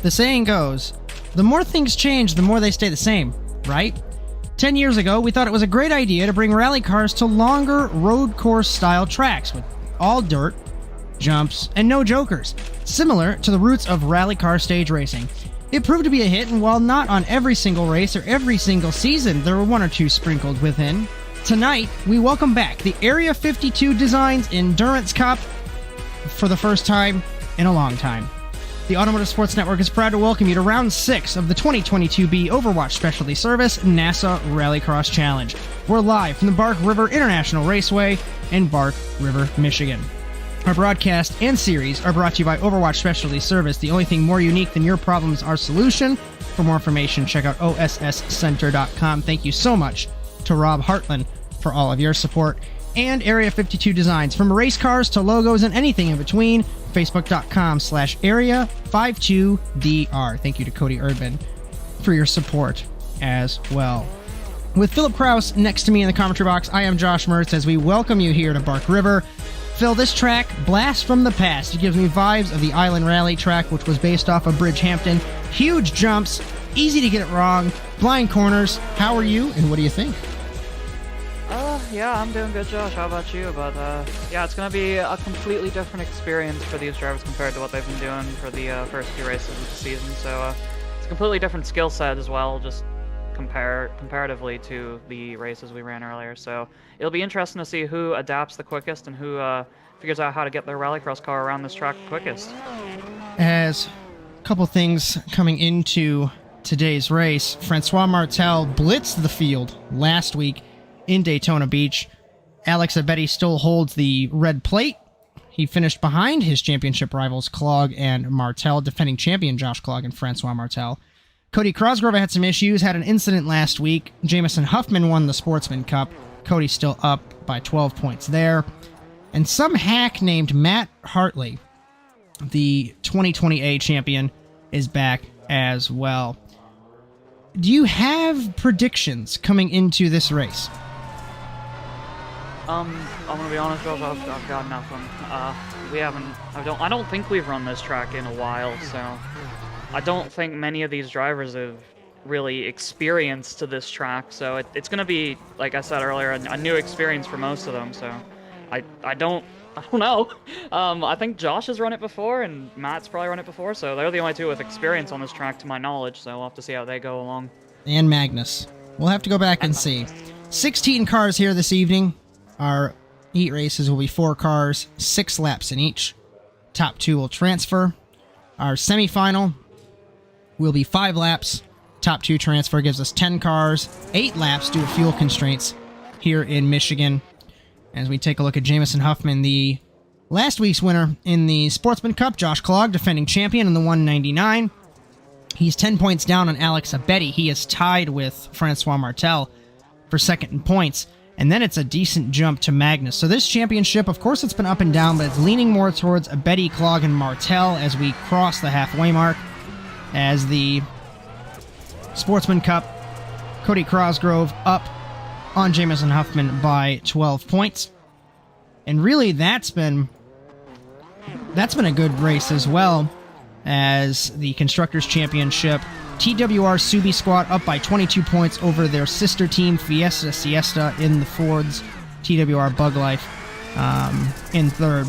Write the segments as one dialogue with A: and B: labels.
A: The saying goes, the more things change, the more they stay the same, right? 10 years ago, we thought it was a great idea to bring rally cars to longer road course-style tracks with all dirt, jumps, and no jokers, similar to the roots of rally car stage racing. It proved to be a hit, and while not on every single race or every single season, there were one or two sprinkled within. Tonight, we welcome back the Area 52 Designs Endurance Cup for the first time in a long time. The Automotive Sports Network is proud to welcome you to Round 6 of the 2022B Overwatch Specialty Service NASA Rallycross Challenge. We're live from the Bark River International Raceway in Bark River, Michigan. Our broadcast and series are brought to you by Overwatch Specialty Service, the only thing more unique than your problems, our solution. For more information, check out osscenter.com. Thank you so much to Rob Hartland for all of your support. And Area 52 Designs, from race cars to logos and anything in between. Facebook.com/Area52DR. Thank you to Cody Erdman for your support as well. With Philip Kraus next to me in the commentary box, I am Josh Mertz as we welcome you here to Bark River. Phil, this track, blast from the past. It gives me vibes of the Island Rally track, which was based off of Bridgehampton. Huge jumps, easy to get it wrong, blind corners. How are you, and what do you think?
B: Yeah, I'm doing good, Josh. How about you? But yeah, it's going to be a completely different experience for these drivers compared to what they've been doing for the first few races of the season. So it's a completely different skill set as well, just comparatively to the races we ran earlier. So it'll be interesting to see who adapts the quickest and who figures out how to get their Rallycross car around this track quickest.
A: As a couple things coming into today's race, Francois Martel blitzed the field last week in Daytona Beach. Alex Abetty still holds the red plate. He finished behind his championship rivals Clogg and Martel, defending champion Josh Clogg and Francois Martel. Cody Crosgrove had some issues, had an incident last week. Jameson Huffman won the Sportsman Cup. Cody's still up by 12 points there. And some hack named Matt Hartley, the 2020A champion, is back as well. Do you have predictions coming into this race?
B: I'm gonna be honest, Josh, I've got nothing. I don't think we've run this track in a while, so I don't think many of these drivers have really experienced this track, so it's gonna be, like I said earlier, a new experience for most of them, so I don't know. I think Josh has run it before, and Matt's probably run it before, so they're the only two with experience on this track to my knowledge, so we'll have to see how they go along.
A: And Magnus. We'll have to go back and see. 16 cars here this evening. Our heat races will be 4 cars, 6 laps in each. Top 2 will transfer. Our semifinal will be 5 laps. Top 2 transfer gives us 10 cars, 8 laps due to fuel constraints here in Michigan. As we take a look at Jameson Huffman, the last week's winner in the Sportsman Cup, Josh Clogg, defending champion in the 199. He's 10 points down on Alex Abetty. He is tied with Francois Martel for second in points. And then it's a decent jump to Magnus. So this championship, of course, it's been up and down, but it's leaning more towards Abetty, Clogg, and Martel as we cross the halfway mark. As the Sportsman Cup, Cody Crosgrove up on Jameson Huffman by 12 points. And really, that's been a good race as well, as the Constructors' Championship. TWR Subi Squad up by 22 points over their sister team, Fiesta Siesta, in the Fords. TWR Bug Life in third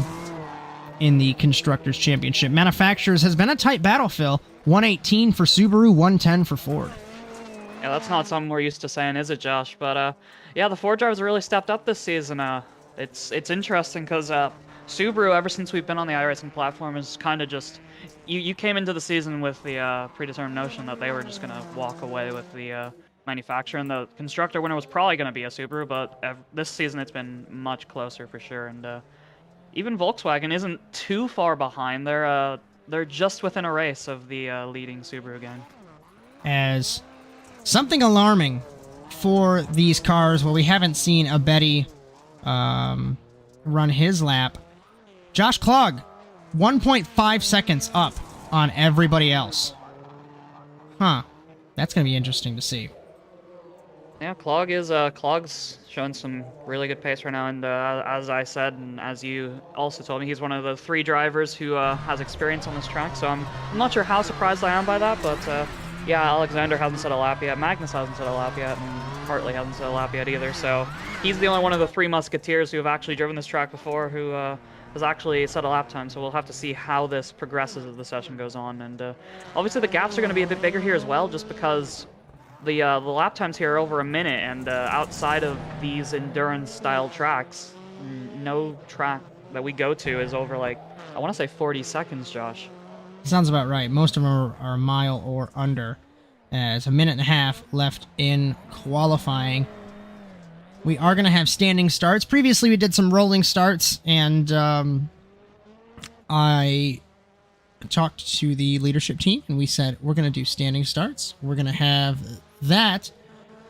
A: in the Constructors' Championship. Manufacturers has been a tight battle, Phil. 118 for Subaru, 110 for Ford.
B: Yeah, that's not something we're used to saying, is it, Josh? But yeah, the Ford drivers really stepped up this season. It's interesting because Subaru, ever since we've been on the iRacing platform, is kind of just... You came into the season with the predetermined notion that they were just going to walk away with the manufacturer, and the constructor winner was probably going to be a Subaru, but this season it's been much closer for sure, and even Volkswagen isn't too far behind. They're just within a race of the leading Subaru gang.
A: As something alarming for these cars, well, we haven't seen Abetty run his lap. Josh Clogg, 1.5 seconds up on everybody else. Huh. That's going to be interesting to see.
B: Yeah, Clog's showing some really good pace right now, and as I said, and as you also told me, he's one of the 3 drivers who has experience on this track. So I'm not sure how surprised I am by that, but yeah, Alexander hasn't set a lap yet, Magnus hasn't set a lap yet, and Hartley hasn't set a lap yet either. So he's the only one of the 3 musketeers who have actually driven this track before who has actually set a lap time. So we'll have to see how this progresses as the session goes on, and obviously the gaps are going to be a bit bigger here as well, just because the lap times here are over a minute, and outside of these endurance-style tracks, no track that we go to is over, like, I want to say 40 seconds, Josh.
A: Sounds about right. Most of them are a mile or under. It's a minute and a half left in qualifying. We are going to have standing starts. Previously, we did some rolling starts, and I talked to the leadership team, and we said, we're going to do standing starts. We're going to have that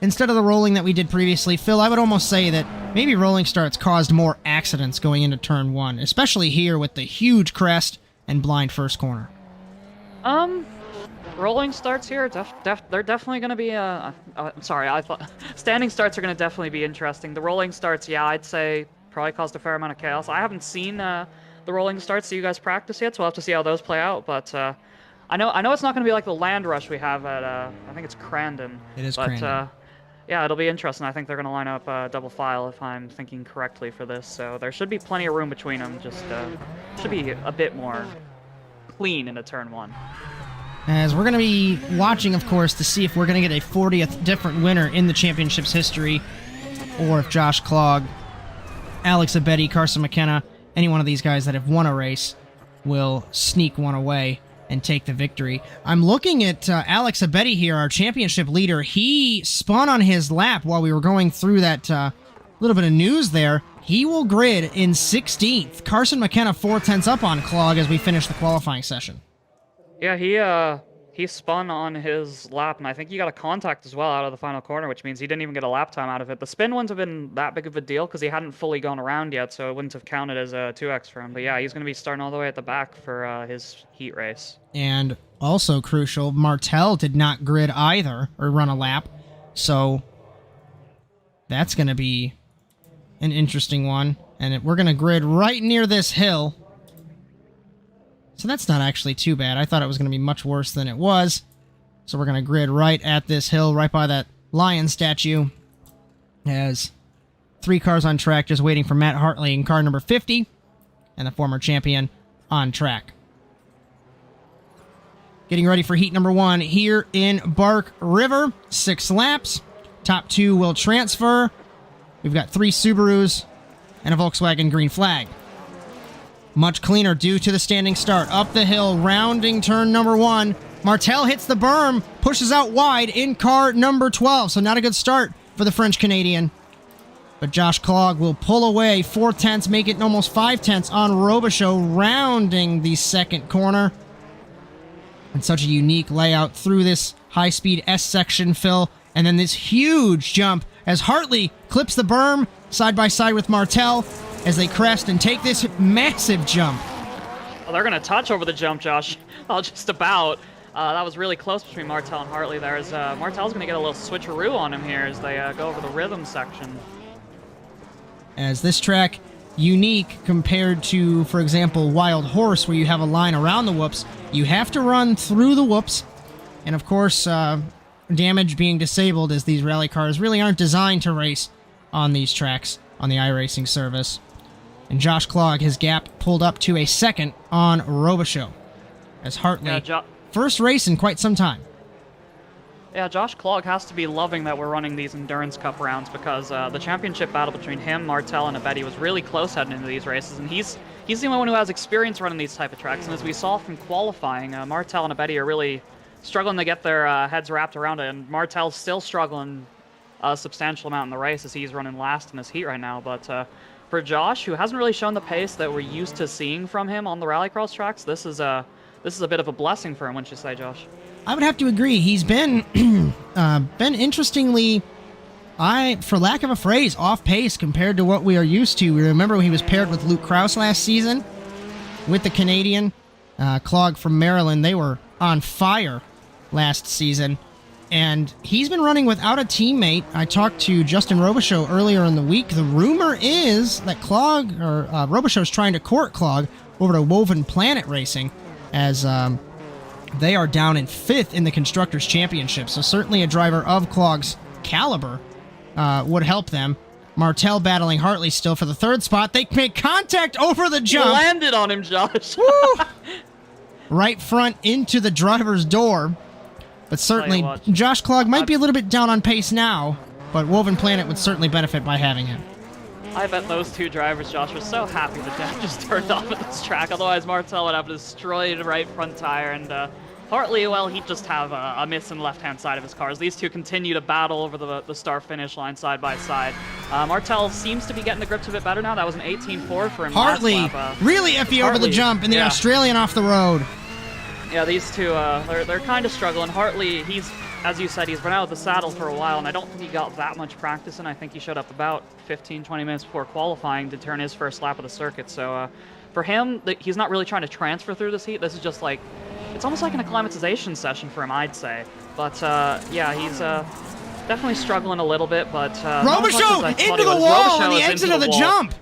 A: instead of the rolling that we did previously. Phil, I would almost say that maybe rolling starts caused more accidents going into turn 1, especially here with the huge crest and blind first corner.
B: Rolling starts here, they're definitely going to be, I'm sorry, I thought standing starts are going to definitely be interesting. The rolling starts, yeah, I'd say probably caused a fair amount of chaos. I haven't seen the rolling starts that you guys practice yet, so we'll have to see how those play out, but I know it's not going to be like the land rush we have at, I think it's Crandon.
A: It is,
B: but,
A: Crandon.
B: Yeah, it'll be interesting. I think they're going to line up double file if I'm thinking correctly for this, so there should be plenty of room between them, just should be a bit more clean into turn 1.
A: As we're going to be watching, of course, to see if we're going to get a 40th different winner in the championship's history, or if Josh Clog, Alex Abedi, Carson McKenna, any one of these guys that have won a race will sneak one away and take the victory. I'm looking at Alex Abedi here, our championship leader. He spun on his lap while we were going through that little bit of news there. He will grid in 16th. Carson McKenna 4/10 up on Clog as we finish the qualifying session.
B: Yeah, he spun on his lap, and I think he got a contact as well out of the final corner, which means he didn't even get a lap time out of it. The spin wouldn't have been that big of a deal because he hadn't fully gone around yet, so it wouldn't have counted as a 2x for him. But yeah, he's going to be starting all the way at the back for his heat race. And also crucial, Martel did not grid either, or run a lap, so that's going to be an interesting one. And we're going to grid right near this hill. So that's not actually too bad. I thought it was going to be much worse than it was. So we're going to grid right at this hill, right by that lion statue. As 3 cars on track, just waiting for Matt Hartley in car number 50, and the former champion on track. Getting ready for heat number 1 here in Bark River. 6 laps. Top 2 will transfer. We've got 3 Subarus and a Volkswagen green flag. Much cleaner due to the standing start. Up the hill, rounding turn number 1. Martel hits the berm, pushes out wide in car number 12. So not a good start for the French-Canadian. But Josh Clog will pull away 4/10, make it almost 5/10 on Robichaux, rounding the second corner. And such a unique layout through this high-speed S-section, Phil. And then this huge jump as Hartley clips the berm side by side with Martel as they crest and take this massive jump. Well, they're going to touch over the jump, Josh. Oh, just about. That was really close between Martel and Hartley there. As Martel's going to get a little switcheroo on him here as they go over the rhythm section.
A: As this track, unique compared to, for example, Wild Horse, where you have a line around the whoops, you have to run through the whoops. And of course, damage being disabled, as these rally cars really aren't designed to race on these tracks on the iRacing service. And Josh Clog, his gap pulled up to a second on Robichaux. As Hartley, first race in quite some time.
B: Yeah, Josh Clog has to be loving that we're running these Endurance Cup rounds because the championship battle between him, Martel, and Abedi was really close heading into these races, and he's the only one who has experience running these type of tracks. And as we saw from qualifying, Martel and Abedi are really struggling to get their heads wrapped around it, and Martel's still struggling a substantial amount in the race as he's running last in his heat right now. But for Josh, who hasn't really shown the pace that we're used to seeing from him on the Rallycross tracks, this is a bit of a blessing for him, wouldn't you say, Josh?
A: I would have to agree. He's been interestingly, for lack of a phrase, off pace compared to what we are used to. We remember when he was paired with Luke Kraus last season with the Canadian. Clog from Maryland, they were on fire last season. and he's been running without a teammate. I talked to Justin Robichaux earlier in the week. The rumor is that Robichaux is trying to court Clog over to Woven Planet Racing, as they are down in 5th in the Constructors' Championship. So certainly a driver of Clog's caliber would help them. Martel battling Hartley still for the 3rd spot. They make contact over the jump.
B: You landed on him, Josh.
A: Woo! Right front into the driver's door. But certainly, Josh Clog might be a little bit down on pace now, but Woven Planet would certainly benefit by having him.
B: I bet those 2 drivers, Josh, were so happy the deck just turned off at this track. Otherwise, Martel would have a destroyed right front tire, and Hartley, well, he'd just have a miss in the left-hand side of his cars. These 2 continue to battle over the start-finish line side by side. Martel seems to be getting the grips a bit better now. That was an 18.4 for him
A: Hartley,
B: last lap.
A: really iffy over the jump, and the Australian off the road.
B: Yeah, these 2, they're kind of struggling. Hartley, he's, as you said, he's been out of the saddle for a while, and I don't think he got that much practice in. I think he showed up about 15, 20 minutes before qualifying to turn his first lap of the circuit. So for him, he's not really trying to transfer through this heat. This is just like, it's almost like an acclimatization session for him, I'd say. But yeah, he's definitely struggling a little bit, but
A: Robichaux into the wall on the exit of the jump.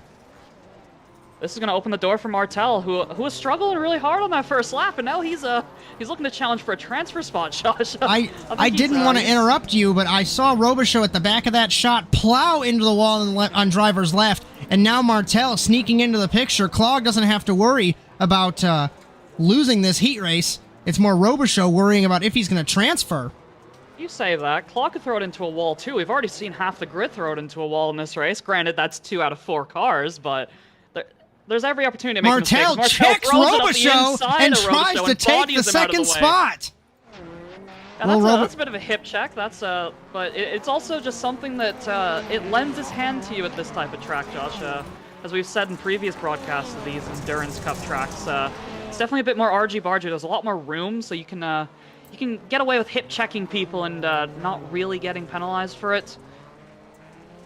B: This is going to open the door for Martel, who was struggling really hard on that first lap, and now he's looking to challenge for a transfer spot, Josh.
A: I didn't want to interrupt you, but I saw Robichaux at the back of that shot plow into the wall on driver's left, and now Martel sneaking into the picture. Clog doesn't have to worry about losing this heat race. It's more Robichaux worrying about if he's going to transfer.
B: You say that. Clog could throw it into a wall, too. We've already seen half the grid throw it into a wall in this race. Granted, that's 2 out of 4 cars, but there's every opportunity to make
A: Martel
B: mistakes.
A: checks Robichaux and tries to take the 2nd spot.
B: Yeah, that's a bit of a hip check. That's but it's also just something that it lends its hand to you at this type of track, Josh. As we've said in previous broadcasts of these Endurance Cup tracks, it's definitely a bit more argy-bargy. There's a lot more room, so you can get away with hip checking people and not really getting penalized for it.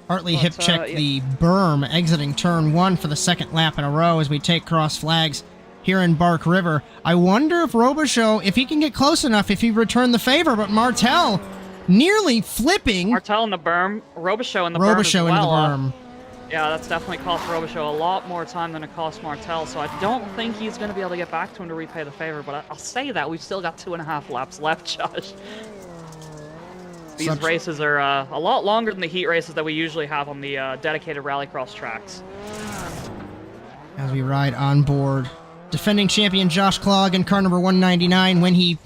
A: Hartley hip checked the berm exiting turn 1 for the 2nd lap in a row as we take cross flags here in Bark River. I wonder if Robichaux, if he can get close enough, if he returned the favor, but Martel nearly flipping.
B: Martel in the berm, Robichaux in the berm as well.
A: Into the berm.
B: Yeah, that's definitely cost Robichaux a lot more time than it cost Martel, so I don't think he's going to be able to get back to him to repay the favor, but I'll say that. We've still got 2.5 laps left, Josh. These races are a lot longer than the heat races that we usually have on the dedicated Rallycross tracks.
A: As we ride on board defending champion Josh Clog in car number 199, when he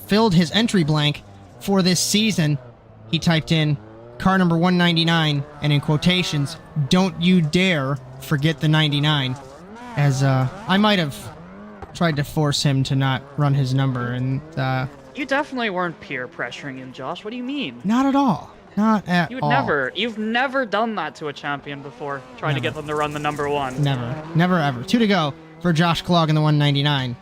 A: filled his entry blank for this season, he typed in car number 199, and in quotations, "Don't you dare forget the 99," as I might have tried to force him to not run his number, and
B: you definitely weren't peer pressuring him, Josh. What do you mean?
A: Not at all. Not at all.
B: You've never done that to a champion before, trying to get them to run the number 1.
A: Never ever. 2 to go for Josh Clog in the 199.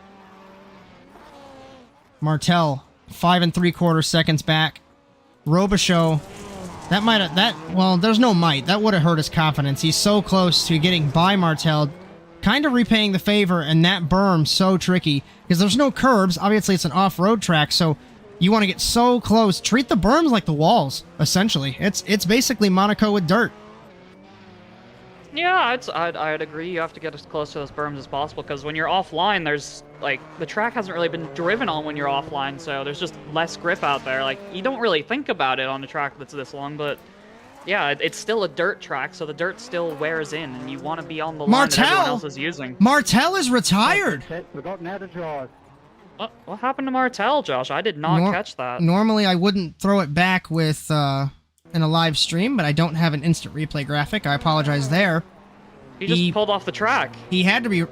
A: Martel, 5 3/4 seconds back. Robichaux, there's no might. That would have hurt his confidence. He's so close to getting by Martel, kind of repaying the favor, and that berm so tricky because there's no curbs. Obviously, it's an off-road track, so you want to get so close. Treat the berms like the walls, essentially. It's basically Monaco with dirt.
B: Yeah, I'd agree. You have to get as close to those berms as possible because when you're offline, there's like the track hasn't really been driven on when you're offline, so there's just less grip out there. Like you don't really think about it on a track that's this long, but yeah, it's still a dirt track, so the dirt still wears in, and you want to be on the line that everyone else is using.
A: Martel is retired.
B: What happened to Martel, Josh? I did not catch that.
A: Normally, I wouldn't throw it back with in a live stream, but I don't have an instant replay graphic. I apologize there.
B: He just pulled off the track.
A: He had to be,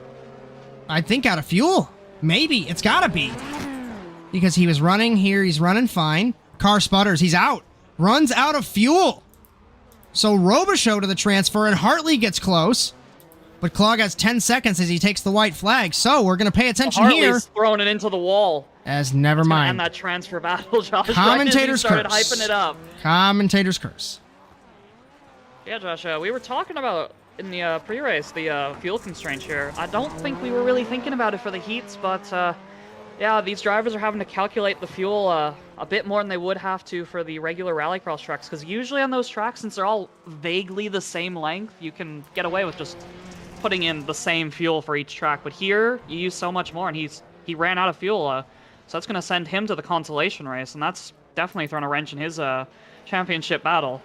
A: I think, out of fuel. Maybe. It's got to be. Because he was running here. He's running fine. Car sputters. He's out. Runs out of fuel. So Robichaux to the transfer, and Hartley gets close. But Clog has 10 seconds as he takes the white flag. So we're going to pay attention here.
B: Hartley's throwing it into the wall.
A: As never mind.
B: And that transfer battle, Josh.
A: Commentator's
B: started
A: curse.
B: Hyping it up.
A: Commentator's curse.
B: Yeah, Josh, we were talking about in the pre-race the fuel constraints here. I don't think we were really thinking about it for the heats, but yeah, these drivers are having to calculate the fuel a bit more than they would have to for the regular Rallycross tracks, because usually on those tracks, since they're all vaguely the same length, you can get away with just putting in the same fuel for each track. But here, you use so much more, and he ran out of fuel, so that's going to send him to the consolation race, and that's definitely thrown a wrench in his championship battle.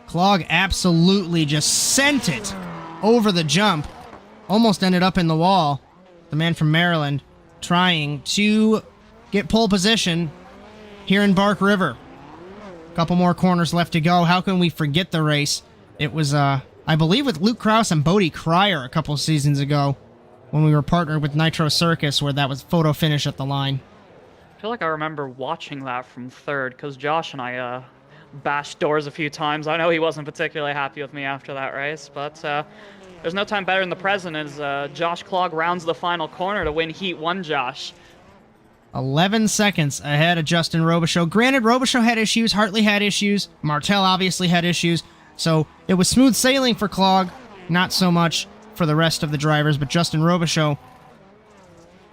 A: Clog absolutely just sent it over the jump. Almost ended up in the wall. The man from Maryland trying to get pole position here in Bark River. A couple more corners left to go. How can we forget the race? It was, I believe, with Luke Kraus and Bodie Cryer a couple seasons ago when we were partnered with Nitro Circus, where that was photo finish at the line.
B: I feel like I remember watching that from third, because Josh and I bashed doors a few times. I know he wasn't particularly happy with me after that race, but there's no time better in the present as Josh Clog rounds the final corner to win Heat 1, Josh.
A: 11 seconds ahead of Justin Robichaux. Granted, Robichaux had issues, Hartley had issues, Martel obviously had issues, so it was smooth sailing for Clog, not so much for the rest of the drivers, but Justin Robichaux,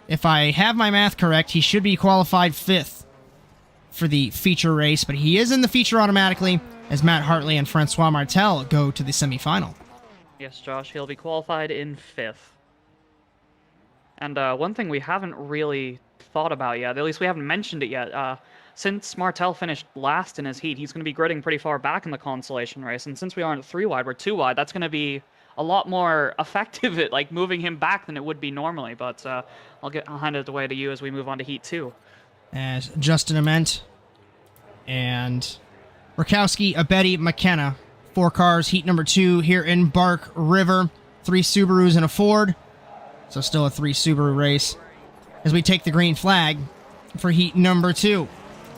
A: if I have my math correct, he should be qualified 5th for the feature race, but he is in the feature automatically as Matt Hartley and Francois Martel go to the semifinal.
B: Yes, Josh, he'll be qualified in 5th. And one thing we haven't really thought about yet, at least we haven't mentioned it yet, since Martel finished last in his heat, he's going to be gridding pretty far back in the consolation race, and since we aren't 3 wide, we're 2 wide, that's going to be a lot more effective at like moving him back than it would be normally, but I'll hand it away to you as we move on to Heat 2.
A: As Justin Ament and Rakowski, Abedi, McKenna, 4 cars, Heat number 2 here in Bark River, 3 Subarus and a Ford, so still a 3 Subaru race, as we take the green flag for Heat number 2.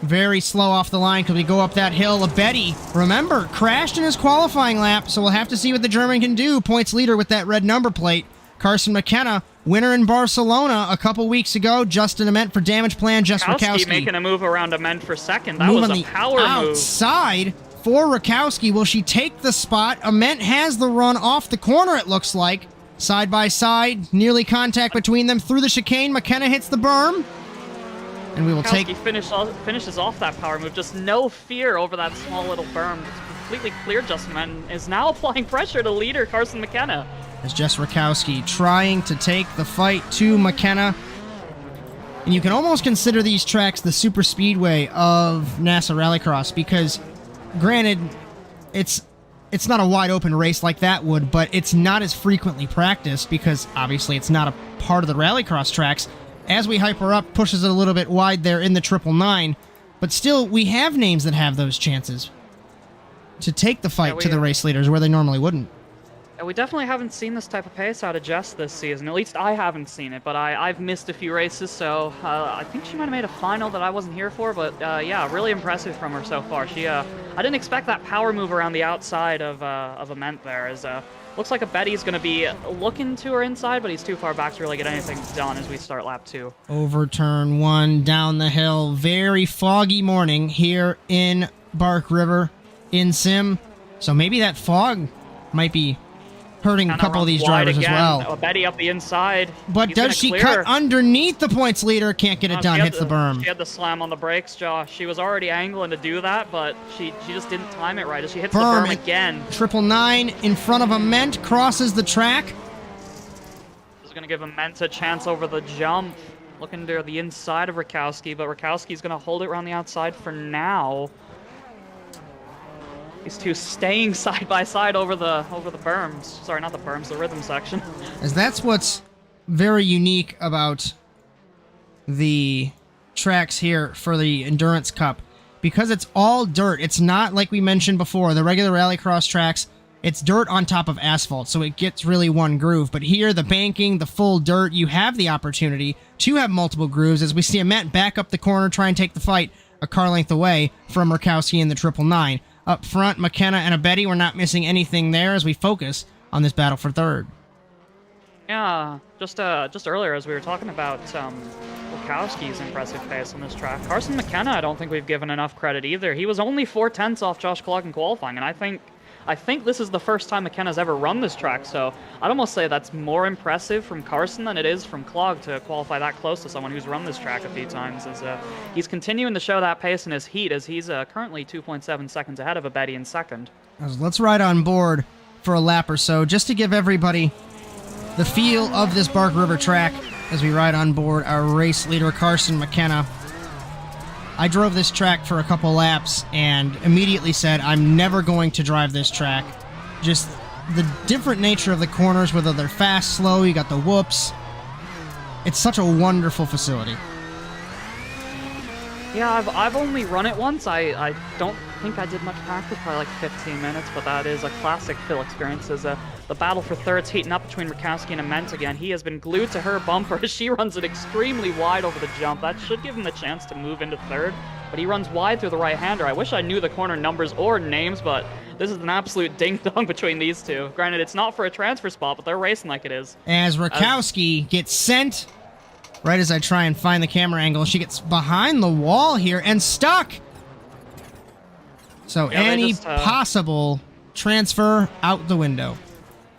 A: Very slow off the line because we go up that hill. Abedi, remember, crashed in his qualifying lap, so we'll have to see what the German can do. Points leader with that red number plate. Carson McKenna, winner in Barcelona a couple weeks ago. Justin Ament for Damage Plan. Just Rakowski
B: making a move around Ament for second. That was a power move.
A: Outside for Rakowski. Will she take the spot? Ament has the run off the corner, it looks like. Side by side, nearly contact between them through the chicane. McKenna hits the berm. And we will take...
B: finishes off that power move. Just no fear over that small little berm. It's completely clear. Justin Ament is now applying pressure to leader Carson McKenna.
A: As Jess Rakowski trying to take the fight to McKenna. And you can almost consider these tracks the super speedway of NASA Rallycross because, granted, it's not a wide open race like that would, but it's not as frequently practiced because obviously it's not a part of the Rallycross tracks. As we hyper up, pushes it a little bit wide there in the 999, but still, we have names that have those chances to take the fight to the race leaders where they normally wouldn't.
B: We definitely haven't seen this type of pace out of Jess this season. At least I haven't seen it, but I've missed a few races, so I think she might have made a final that I wasn't here for, but yeah, really impressive from her so far. I didn't expect that power move around the outside of Ament there, as looks like Abedi's going to be looking to her inside, but he's too far back to really get anything done as we start lap 2.
A: Over turn 1, down the hill. Very foggy morning here in Bark River in Sim. So maybe that fog might be hurting a couple of these drivers as well.
B: Abedi up the inside.
A: But does she cut underneath the points leader? Can't get it done. Hits the berm.
B: She had the slam on the brakes, Josh. She was already angling to do that, but she just didn't time it right as she hits the berm again.
A: 999 in front of Ament, crosses the track.
B: This is going to give Ament a chance over the jump. Looking to the inside of Rakowski, but Rakowski's going to hold it around the outside for now. These two staying side by side over the berms. Sorry, not the berms, the rhythm section.
A: As that's what's very unique about the tracks here for the Endurance Cup. Because it's all dirt. It's not like we mentioned before, the regular Rallycross tracks, it's dirt on top of asphalt, so it gets really one groove. But here, the banking, the full dirt, you have the opportunity to have multiple grooves as we see Ament back up the corner, try and take the fight a car length away from Rakowski in the 999. Up front, McKenna and Abedi, we're not missing anything there as we focus on this battle for third.
B: Yeah, just earlier as we were talking about Rakowski's impressive pace on this track, Carson McKenna I don't think we've given enough credit either. He was only 4/10 off Josh Clog in qualifying, and I think I think this is the first time McKenna's ever run this track, so I'd almost say that's more impressive from Carson than it is from Clog to qualify that close to someone who's run this track a few times. As he's continuing to show that pace in his heat, as he's currently 2.7 seconds ahead of Abedi in second.
A: Let's ride on board for a lap or so, just to give everybody the feel of this Bark River track as we ride on board our race leader, Carson McKenna. I drove this track for a couple laps and immediately said, I'm never going to drive this track. Just the different nature of the corners, whether they're fast, slow, you got the whoops. It's such a wonderful facility.
B: Yeah, I've only run it once. I don't think I did much practice, probably like 15 minutes, but that is a classic Phil experience. As the battle for third's heating up between Rakowski and Ament again. He has been glued to her bumper as she runs it extremely wide over the jump. That should give him the chance to move into third, but he runs wide through the right-hander. I wish I knew the corner numbers or names, but this is an absolute ding-dong between these two. Granted, it's not for a transfer spot, but they're racing like it is.
A: As Rakowski gets sent, right as I try and find the camera angle, she gets behind the wall here and stuck. So yeah, any possible transfer out the window.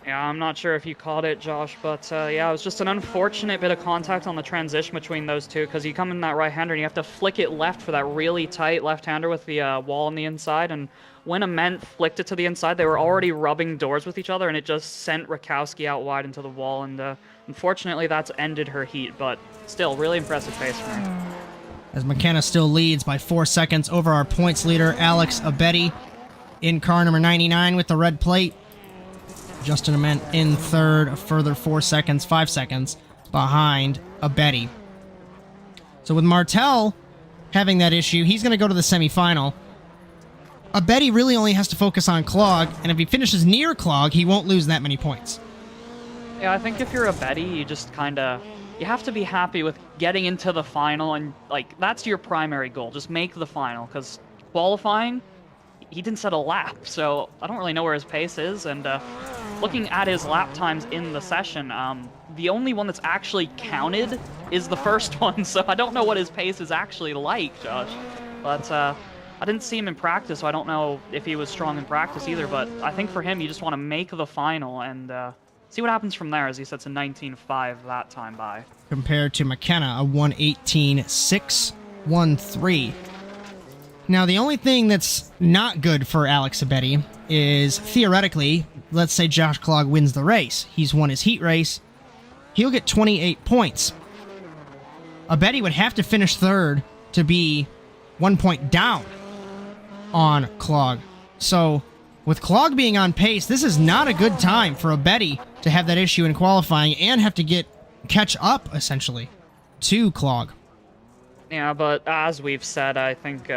B: Yeah, I'm not sure if you caught it, Josh, but yeah, it was just an unfortunate bit of contact on the transition between those two, because you come in that right-hander and you have to flick it left for that really tight left-hander with the wall on the inside, and when Ament flicked it to the inside, they were already rubbing doors with each other, and it just sent Rakowski out wide into the wall, and unfortunately that's ended her heat, but still, really impressive pace from her.
A: As McKenna still leads by 4 seconds over our points leader, Alex Abedi, in car number 99 with the red plate. Justin Ament in third, a further 4 seconds, 5 seconds behind Abedi. So with Martel having that issue, he's going to go to the semifinal. Abedi really only has to focus on Clog, and if he finishes near Clog, he won't lose that many points.
B: Yeah, I think if you're Abedi, you just kind of... You have to be happy with getting into the final, and like that's your primary goal. Just make the final, because qualifying, he didn't set a lap, so I don't really know where his pace is. And looking at his lap times in the session, the only one that's actually counted is the first one, so I don't know what his pace is actually like, Josh. But I didn't see him in practice, so I don't know if he was strong in practice either. But I think for him, you just want to make the final and see what happens from there, as he sets a 19.5 that time by.
A: Compared to McKenna, a 1:18.613. Now, the only thing that's not good for Alex Abedi is, theoretically, let's say Josh Clog wins the race. He's won his heat race. He'll get 28 points. Abedi would have to finish third to be 1 point down on Clog. So, with Clog being on pace, this is not a good time for Abedi to have that issue in qualifying and have to catch up, essentially, to Clog.
B: Yeah, but as we've said, I think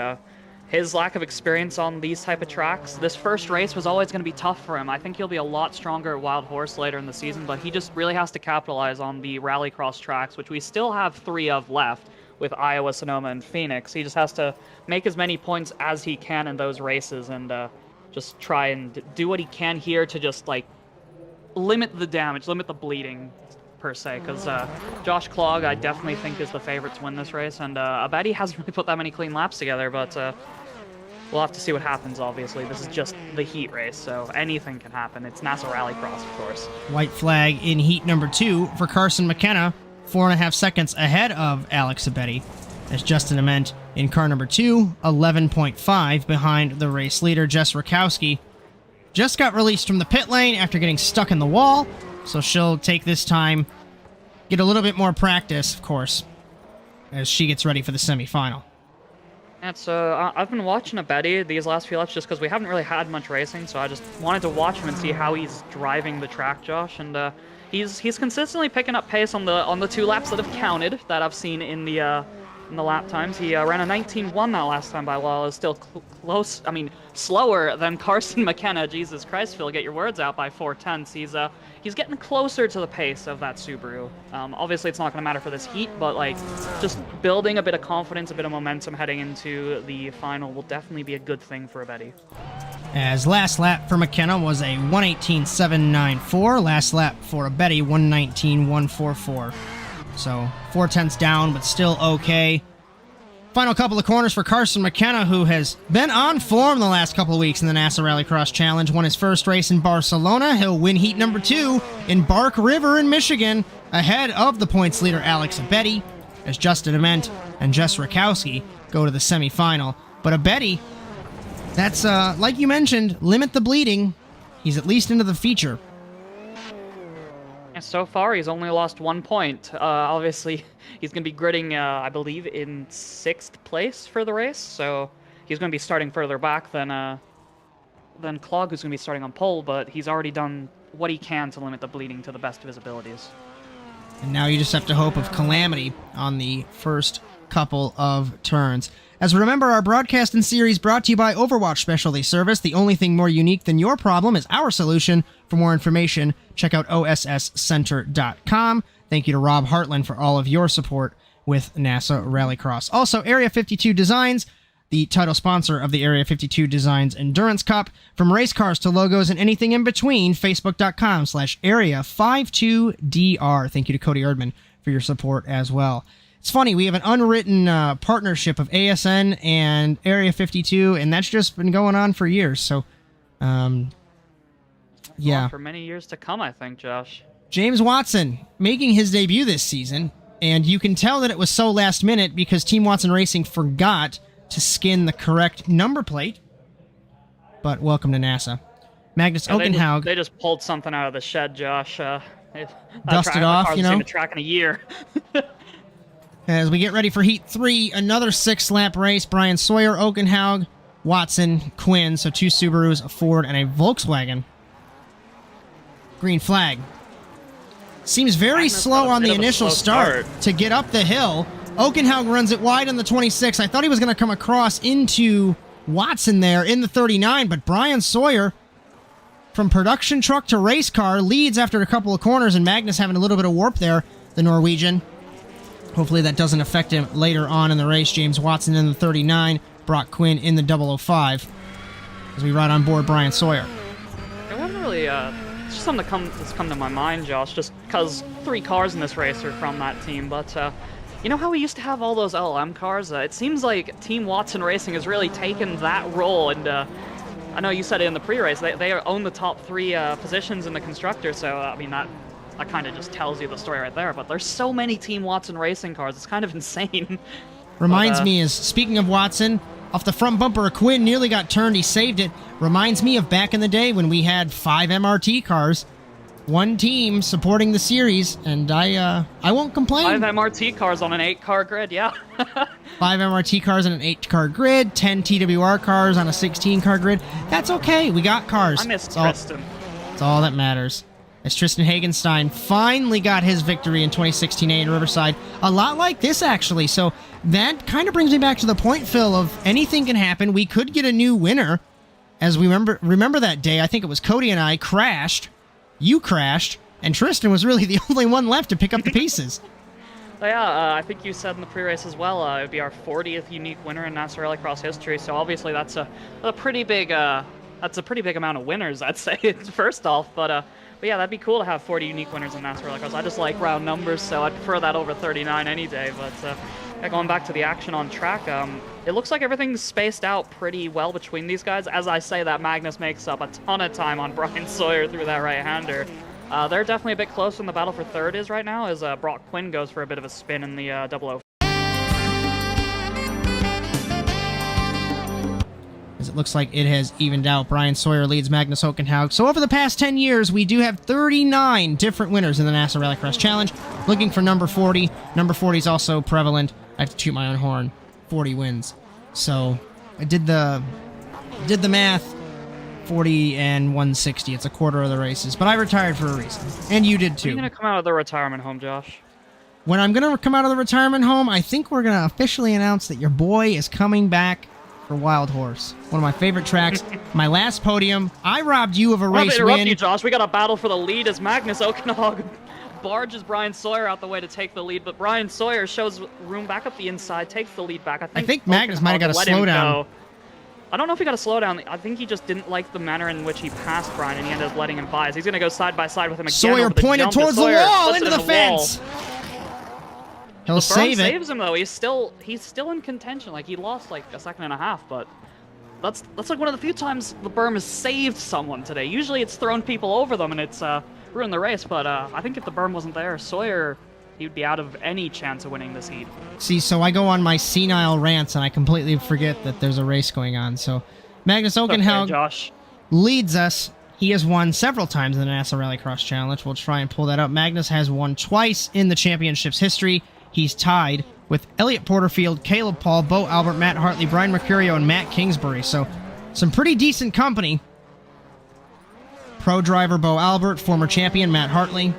B: his lack of experience on these type of tracks, this first race was always going to be tough for him. I think he'll be a lot stronger at Wild Horse later in the season, but he just really has to capitalize on the Rallycross tracks, which we still have 3 of left with Iowa, Sonoma, and Phoenix. He just has to make as many points as he can in those races and just try and do what he can here to just, like, limit the damage, limit the bleeding, per se, because Josh Clog, I definitely think, is the favorite to win this race, and Abedi hasn't really put that many clean laps together, but we'll have to see what happens, obviously. This is just the heat race, so anything can happen. It's NASA Rallycross, of course. White flag in heat number 2 for Carson McKenna, 4.5 seconds ahead of Alex Abedi, as Justin Ament in car number 2, 11.5 behind the race leader, Jess Rakowski. Just got released from the pit lane after getting stuck in the wall, so she'll take this time, get a little bit more practice, of course, as she gets ready for the semifinal. Yeah, so I've been watching Abedi these last few laps just because we haven't really had much racing, so I just wanted to watch him and see how he's driving the track, Josh. And he's consistently picking up pace on the 2 laps that have counted that I've seen in the lap times. He ran a 19.1 that last time by, while it's still close. I mean, slower than Carson McKenna. Jesus Christ, Phil, get your words out, by 4/10. He's getting closer to the pace of that Subaru. Obviously, it's not going to matter for this heat, but like just building a bit of confidence, a bit of momentum heading into the final will definitely be a good thing for Abedi.
A: As last lap for McKenna was a 1:18.794. Last lap for Abedi, 1:19.144. So 4/10 down, but still okay. Final couple of corners for Carson McKenna, who has been on form the last couple of weeks in the NASA Rallycross Challenge. Won his first race in Barcelona. He'll win heat number 2 in Bark River in Michigan, ahead of the points leader Alex Abedi, as Justin Ament and Jess Rakowski go to the semifinal. But Abedi, that's, like you mentioned, limit the bleeding. He's at least into the feature.
B: So far, he's only lost 1 point. Obviously, he's going to be gridding, I believe, in 6th place for the race. So he's going to be starting further back than Clog, who's going to be starting on pole. But he's already done what he can to limit the bleeding to the best of his abilities.
A: And now you just have to hope of calamity on the first couple of turns. As remember, our broadcast and series brought to you by Overwatch Specialty Service. The only thing more unique than your problem is our solution. For more information, check out osscenter.com. Thank you to Rob Hartland for all of your support with NASA Rallycross. Also, Area 52 Designs, the title sponsor of the Area 52 Designs Endurance Cup. From race cars to logos and anything in between, facebook.com/area52dr. Thank you to Cody Erdman for your support as well. It's funny, we have an unwritten partnership of ASN and Area 52, and that's just been going on for years. So, yeah.
B: For many years to come, I think, Josh.
A: James Watson making his debut this season, and you can tell that it was so last minute because Team Watson Racing forgot to skin the correct number plate. But welcome to NASA. Magnus Okenhaug.
B: They just pulled something out of the shed, Josh.
A: Dusted off, you know.
B: Seen the track in a year.
A: As we get ready for Heat 3, another 6-lap race. Brian Sawyer, Okenhaug, Watson, Quinn. So 2 Subarus, a Ford, and a Volkswagen. Green flag. Seems very slow on the initial start to get up the hill. Okenhaug runs it wide on the 26. I thought he was going to come across into Watson there in the 39, but Brian Sawyer, from production truck to race car, leads after a couple of corners, and Magnus having a little bit of warp there, the Norwegian. Hopefully that doesn't affect him later on in the race. James Watson in the 39, Brock Quinn in the 005, as we ride on board Brian Sawyer.
B: I haven't really, it's just something that's come to my mind, Josh, just because 3 cars in this race are from that team, but you know how we used to have all those LLM cars? It seems like Team Watson Racing has really taken that role, and I know you said it in the pre-race, they own the top 3 positions in the constructor, so I mean, that kind of just tells you the story right there, but there's so many Team Watson Racing cars, it's kind of insane.
A: Reminds me, is speaking of Watson, off the front bumper of Quinn, nearly got turned, he saved it. Reminds me of back in the day when we had 5 MRT cars, 1 team supporting the series, and I won't complain.
B: 5 MRT cars on an 8-car grid, yeah.
A: 5 MRT cars on an 8-car grid, 10 TWR cars on a 16-car grid. That's okay, we got cars.
B: I miss Tristan.
A: That's all that matters. As Tristan Hagenstein finally got his victory in 2016A in Riverside. A lot like this, actually. So that kind of brings me back to the point, Phil, of anything can happen. We could get a new winner. As we remember that day, I think it was Cody and I crashed. You crashed. And Tristan was really the only one left to pick up the pieces.
B: Yeah, I think you said in the pre-race as well, it would be our 40th unique winner in NASA Rallycross history. So obviously that's a pretty big amount of winners, I'd say, first off. But yeah, that'd be cool to have 40 unique winners in NASA Rallycross. I just like round numbers, so I'd prefer that over 39 any day. But yeah, going back to the action on track, it looks like everything's spaced out pretty well between these guys. As I say that, Magnus makes up a ton of time on Brian Sawyer through that right-hander. They're definitely a bit close when the battle for third is right now, as Brock Quinn goes for a bit of a spin in the 005.
A: As it looks like it has evened out. Brian Sawyer leads Magnus Okenhaug. So over the past 10 years, we do have 39 different winners in the NASA Rallycross Challenge. Looking for number 40. Number 40 is also prevalent. I have to toot my own horn. 40 wins. So I did the math. 40 and 160. It's a quarter of the races. But I retired for a reason. And you did too.
B: When are you going to come out of the retirement home, Josh?
A: When I'm going to come out of the retirement home, I think we're going to officially announce that your boy is coming back for Wild Horse. One of my favorite tracks. My last podium. I robbed you of a race
B: interrupt
A: win.
B: You, Josh. We got a battle for the lead as Magnus Okenhaug barges Brian Sawyer out the way to take the lead, but Brian Sawyer shows room back up the inside, takes the lead back. I think
A: Magnus might have got a slowdown.
B: I don't know if he got a slowdown. I think he just didn't like the manner in which he passed Brian, and he ended up letting him by. So he's going to go side by side with him again.
A: Sawyer pointed towards the wall, into the fence. He'll
B: the berm
A: save it.
B: saves him though. He's still in contention. Like he lost like a second and a half, but that's like one of the few times the berm has saved someone today. Usually it's thrown people over them and it's ruined the race. But I think if the berm wasn't there, Sawyer, he'd be out of any chance of winning this heat.
A: See, so I go on my senile rants and I completely forget that there's a race going on. So Magnus Okenhaug
B: Josh
A: leads us. He has won several times in the NASA Rallycross Challenge. We'll try and pull that up. Magnus has won twice in the championship's history. He's tied with Elliot Porterfield, Caleb Paul, Bo Albert, Matt Hartley, Brian Mercurio, and Matt Kingsbury. So some pretty decent company. Pro driver Bo Albert, former champion Matt Hartley.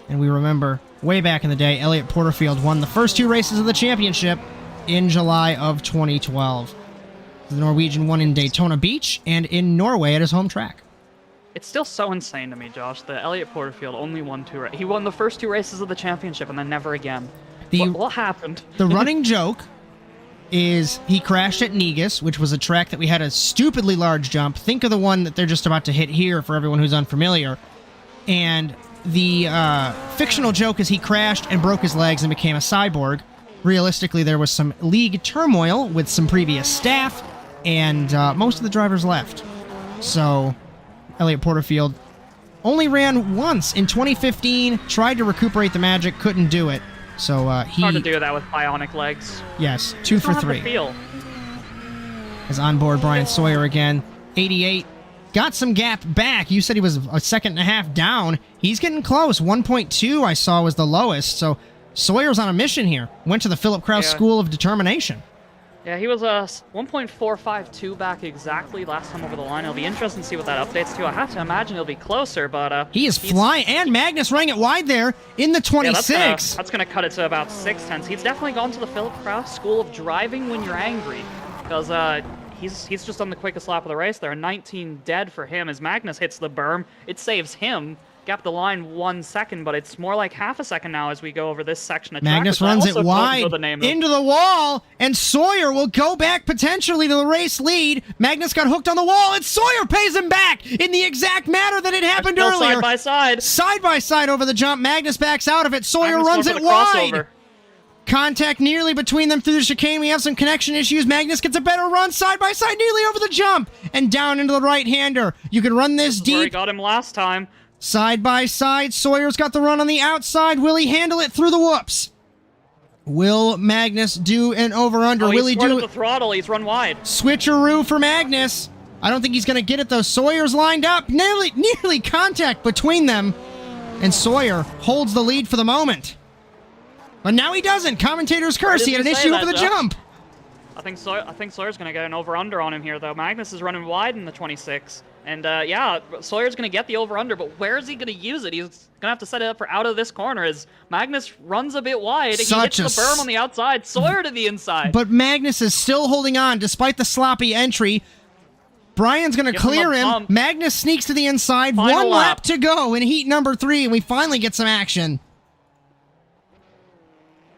A: And we remember way back in the day, Elliot Porterfield won the first 2 races of the championship in July of 2012. The Norwegian won in Daytona Beach and in Norway at his home track.
B: It's still so insane to me, Josh, that Elliot Porterfield only won 2 races. He won the first 2 races of the championship and then never again. What happened?
A: The running joke is he crashed at Negus, which was a track that we had a stupidly large jump. Think of the one that they're just about to hit here for everyone who's unfamiliar. And the fictional joke is he crashed and broke his legs and became a cyborg. Realistically, there was some league turmoil with some previous staff, and most of the drivers left. So Elliot Porterfield only ran once in 2015, tried to recuperate the magic, couldn't do it. So he...
B: Hard to do that with bionic legs.
A: Yes, 2 for 3.
B: Feel.
A: Is on board Brian Sawyer again. 88. Got some gap back. You said he was a second and a half down. He's getting close. 1.2 I saw was the lowest. So Sawyer's on a mission here. Went to the Philip Kraus School of Determination.
B: Yeah, he was 1.452 back exactly last time over the line. It'll be interesting to see what that updates to. I have to imagine he'll be closer, but...
A: he is flying, and Magnus running it wide there in the 26.
B: Yeah, that's gonna cut it to about 6/10. He's definitely gone to the Philip Kraus School of Driving when you're angry, because he's just on the quickest lap of the race there. 19 dead for him as Magnus hits the berm. It saves him. Gap the line 1 second, but it's more like half a second now as we go over this section of track.
A: Magnus runs it wide into the wall, and Sawyer will go back potentially to the race lead. Magnus got hooked on the wall, and Sawyer pays him back in the exact manner that it happened earlier.
B: Side by side.
A: Side by side over the jump. Magnus backs out of it. Sawyer runs it wide. Contact nearly between them through the chicane. We have some connection issues. Magnus gets a better run side by side, nearly over the jump, and down into the right-hander. You can run this deep.
B: Where he got him last time.
A: Side by side, Sawyer's got the run on the outside. Will he handle it through the whoops? Will Magnus do an over-under?
B: Oh,
A: Will he do
B: the throttle? He's run wide.
A: Switcheroo for Magnus. I don't think he's going to get it, though. Sawyer's lined up. Nearly contact between them. And Sawyer holds the lead for the moment. But now he doesn't. Commentator's curse. He had an issue over the jump.
B: I think Sawyer's going to get an over-under on him here, though. Magnus is running wide in the 26. And, yeah, Sawyer's going to get the over-under, but where is he going to use it? He's going to have to set it up for out of this corner as Magnus runs a bit wide. He hits the berm on the outside, Sawyer to the inside.
A: But Magnus is still holding on despite the sloppy entry. Brian's going to clear him. Magnus sneaks to the inside. One lap to go in heat number 3, and we finally get some action.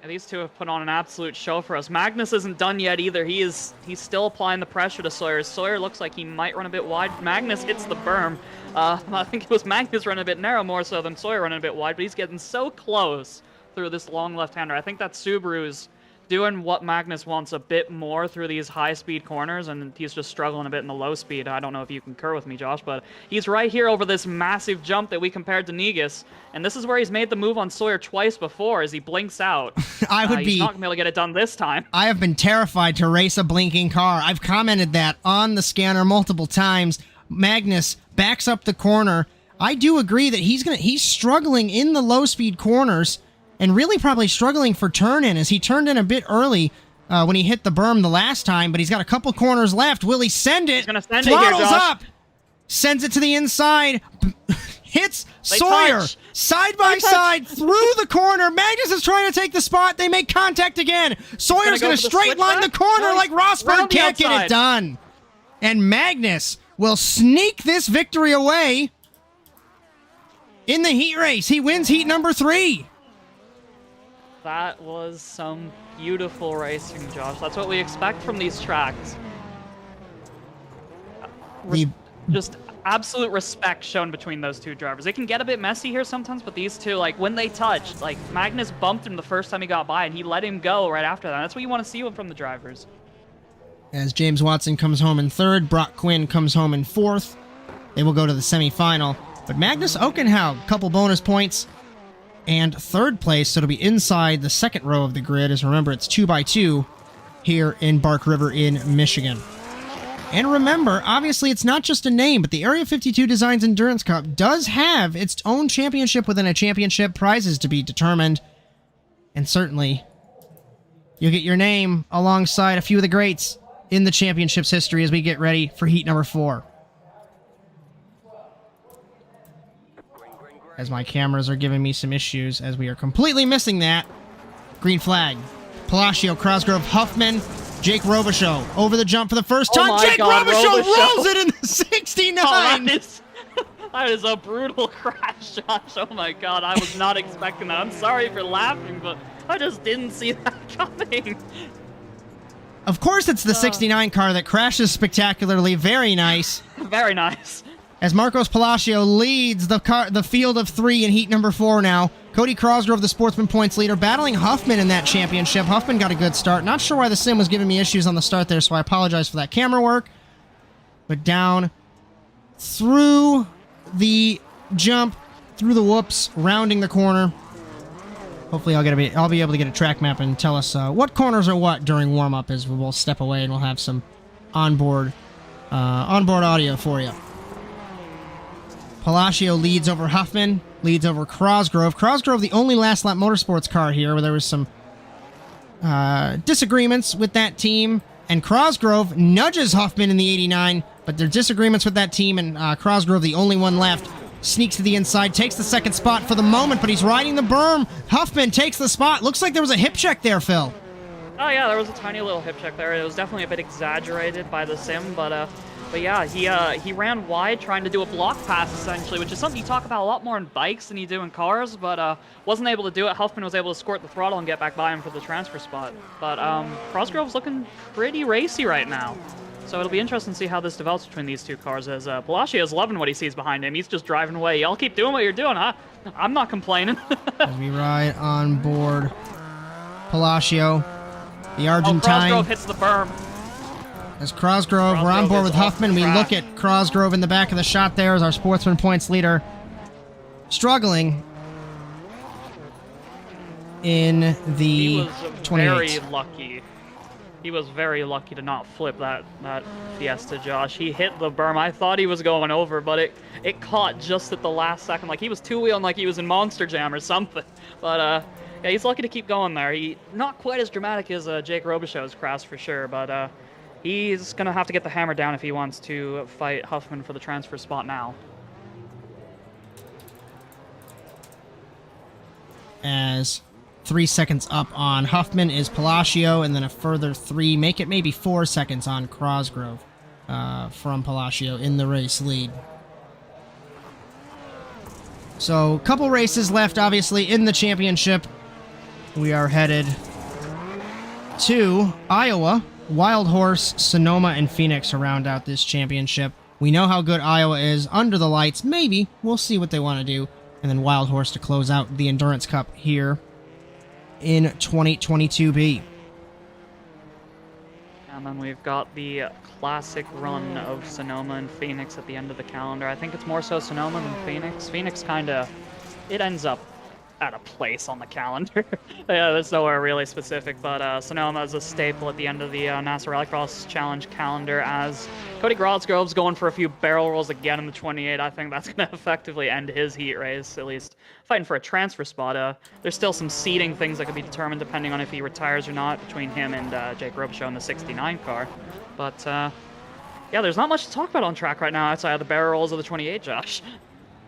B: And these two have put on an absolute show for us. Magnus isn't done yet either. He's still applying the pressure to Sawyer. Sawyer looks like he might run a bit wide. Magnus hits the berm. I think it was Magnus running a bit narrow more so than Sawyer running a bit wide, but he's getting so close through this long left-hander. I think that Subaru's doing what Magnus wants a bit more through these high-speed corners, and he's just struggling a bit in the low speed. I don't know if you concur with me, Josh, but he's right here over this massive jump that we compared to Negus, and this is where he's made the move on Sawyer twice before as he blinks out. He's not going to be able to get it done this time.
A: I have been terrified to race a blinking car. I've commented that on the scanner multiple times. Magnus backs up the corner. I do agree that he's struggling in the low-speed corners, and really probably struggling for turn-in, as he turned in a bit early when he hit the berm the last time, but he's got a couple corners left. Will he send it?
B: He's gonna send
A: Throttles
B: it here, Josh.
A: up! Sends it to the inside. Hits Sawyer. Side by side through the corner. Magnus is trying to take the spot. They make contact again. Sawyer's going to straight line the corner like Rosberg can't get it done. And Magnus will sneak this victory away in the heat race. He wins heat number 3.
B: That was some beautiful racing, Josh. That's what we expect from these tracks. Just absolute respect shown between those two drivers. It can get a bit messy here sometimes, but these two, like, when they touched, like, Magnus bumped him the first time he got by, and he let him go right after that. That's what you want to see from the drivers.
A: As James Watson comes home in third, Brock Quinn comes home in fourth. They will go to the semifinal. But Magnus Okenhaug, couple bonus points, and third place, so it'll be inside the second row of the grid, as remember, it's 2x2 here in Bark River in Michigan. And remember, obviously, it's not just a name, but the Area 52 Designs Endurance Cup does have its own championship within a championship, prizes to be determined, and certainly, you'll get your name alongside a few of the greats in the championship's history as we get ready for heat number 4. As my cameras are giving me some issues, as we are completely missing that. Green flag. Palacio, Crosgrove, Huffman, Jake Robichaux over the jump for the first time. Jake Robichaux rolls it in the 69!
B: That is a brutal crash, Josh. Oh my god, I was not expecting that. I'm sorry for laughing, but I just didn't see that coming.
A: Of course it's the 69 car that crashes spectacularly. Very nice.
B: Very nice.
A: As Marcos Palacio leads the field of 3 in heat number 4 now. Cody Crosgrove, the Sportsman Points leader, battling Huffman in that championship. Huffman got a good start. Not sure why the sim was giving me issues on the start there, so I apologize for that camera work. But down through the jump, through the whoops, rounding the corner. Hopefully I'll be able to get a track map and tell us what corners are what during warm-up, as we'll step away and we'll have some onboard audio for you. Palacio leads over Huffman, leads over Crosgrove. Crosgrove, the only last lap motorsports car here, where there was some disagreements with that team, and Crosgrove nudges Huffman in the 89, but there are disagreements with that team, and Crosgrove, the only one left, sneaks to the inside, takes the second spot for the moment, but he's riding the berm. Huffman takes the spot. Looks like there was a hip check there, Phil.
B: Oh yeah, there was a tiny little hip check there. It was definitely a bit exaggerated by the sim, but yeah, he ran wide trying to do a block pass, essentially, which is something you talk about a lot more in bikes than you do in cars, but wasn't able to do it. Huffman was able to squirt the throttle and get back by him for the transfer spot. But Crosgrove's looking pretty racy right now. So it'll be interesting to see how this develops between these two cars, as Palacio's loving what he sees behind him. He's just driving away. Y'all keep doing what you're doing, huh? I'm not complaining.
A: As we ride on board Palacio, the Argentine.
B: Crosgrove hits the berm.
A: As Crosgrove, we're on board with Huffman. We look at Crosgrove in the back of the shot there as our Sportsman Points leader, struggling in the 28.
B: Very lucky. He was very lucky to not flip that Fiesta, Josh. He hit the berm. I thought he was going over, but it caught just at the last second. Like he was two-wheeling like he was in Monster Jam or something. But yeah, he's lucky to keep going there. Not quite as dramatic as Jake Robichaux's crash for sure, but he's going to have to get the hammer down if he wants to fight Huffman for the transfer spot now.
A: As 3 seconds up on Huffman is Palacio, and then a further 3, make it maybe 4 seconds on Crosgrove from Palacio in the race lead. So, a couple races left, obviously, in the championship. We are headed to Iowa. Wild Horse, Sonoma, and Phoenix to round out this championship. We know how good Iowa is under the lights. Maybe. We'll see what they want to do. And then Wild Horse to close out the Endurance Cup here in 2022B.
B: And then we've got the classic run of Sonoma and Phoenix at the end of the calendar. I think it's more so Sonoma than Phoenix. Phoenix it ends up at a place on the calendar. Yeah, there's nowhere really specific, but Sonoma is a staple at the end of the NASA Rallycross Challenge calendar, as Cody Crosgrove's going for a few barrel rolls again in the 28. I think that's going to effectively end his heat race, at least fighting for a transfer spot. There's still some seeding things that could be determined depending on if he retires or not between him and Jake Robichaux in the 69 car. But yeah, there's not much to talk about on track right now outside of the barrel rolls of the 28, Josh.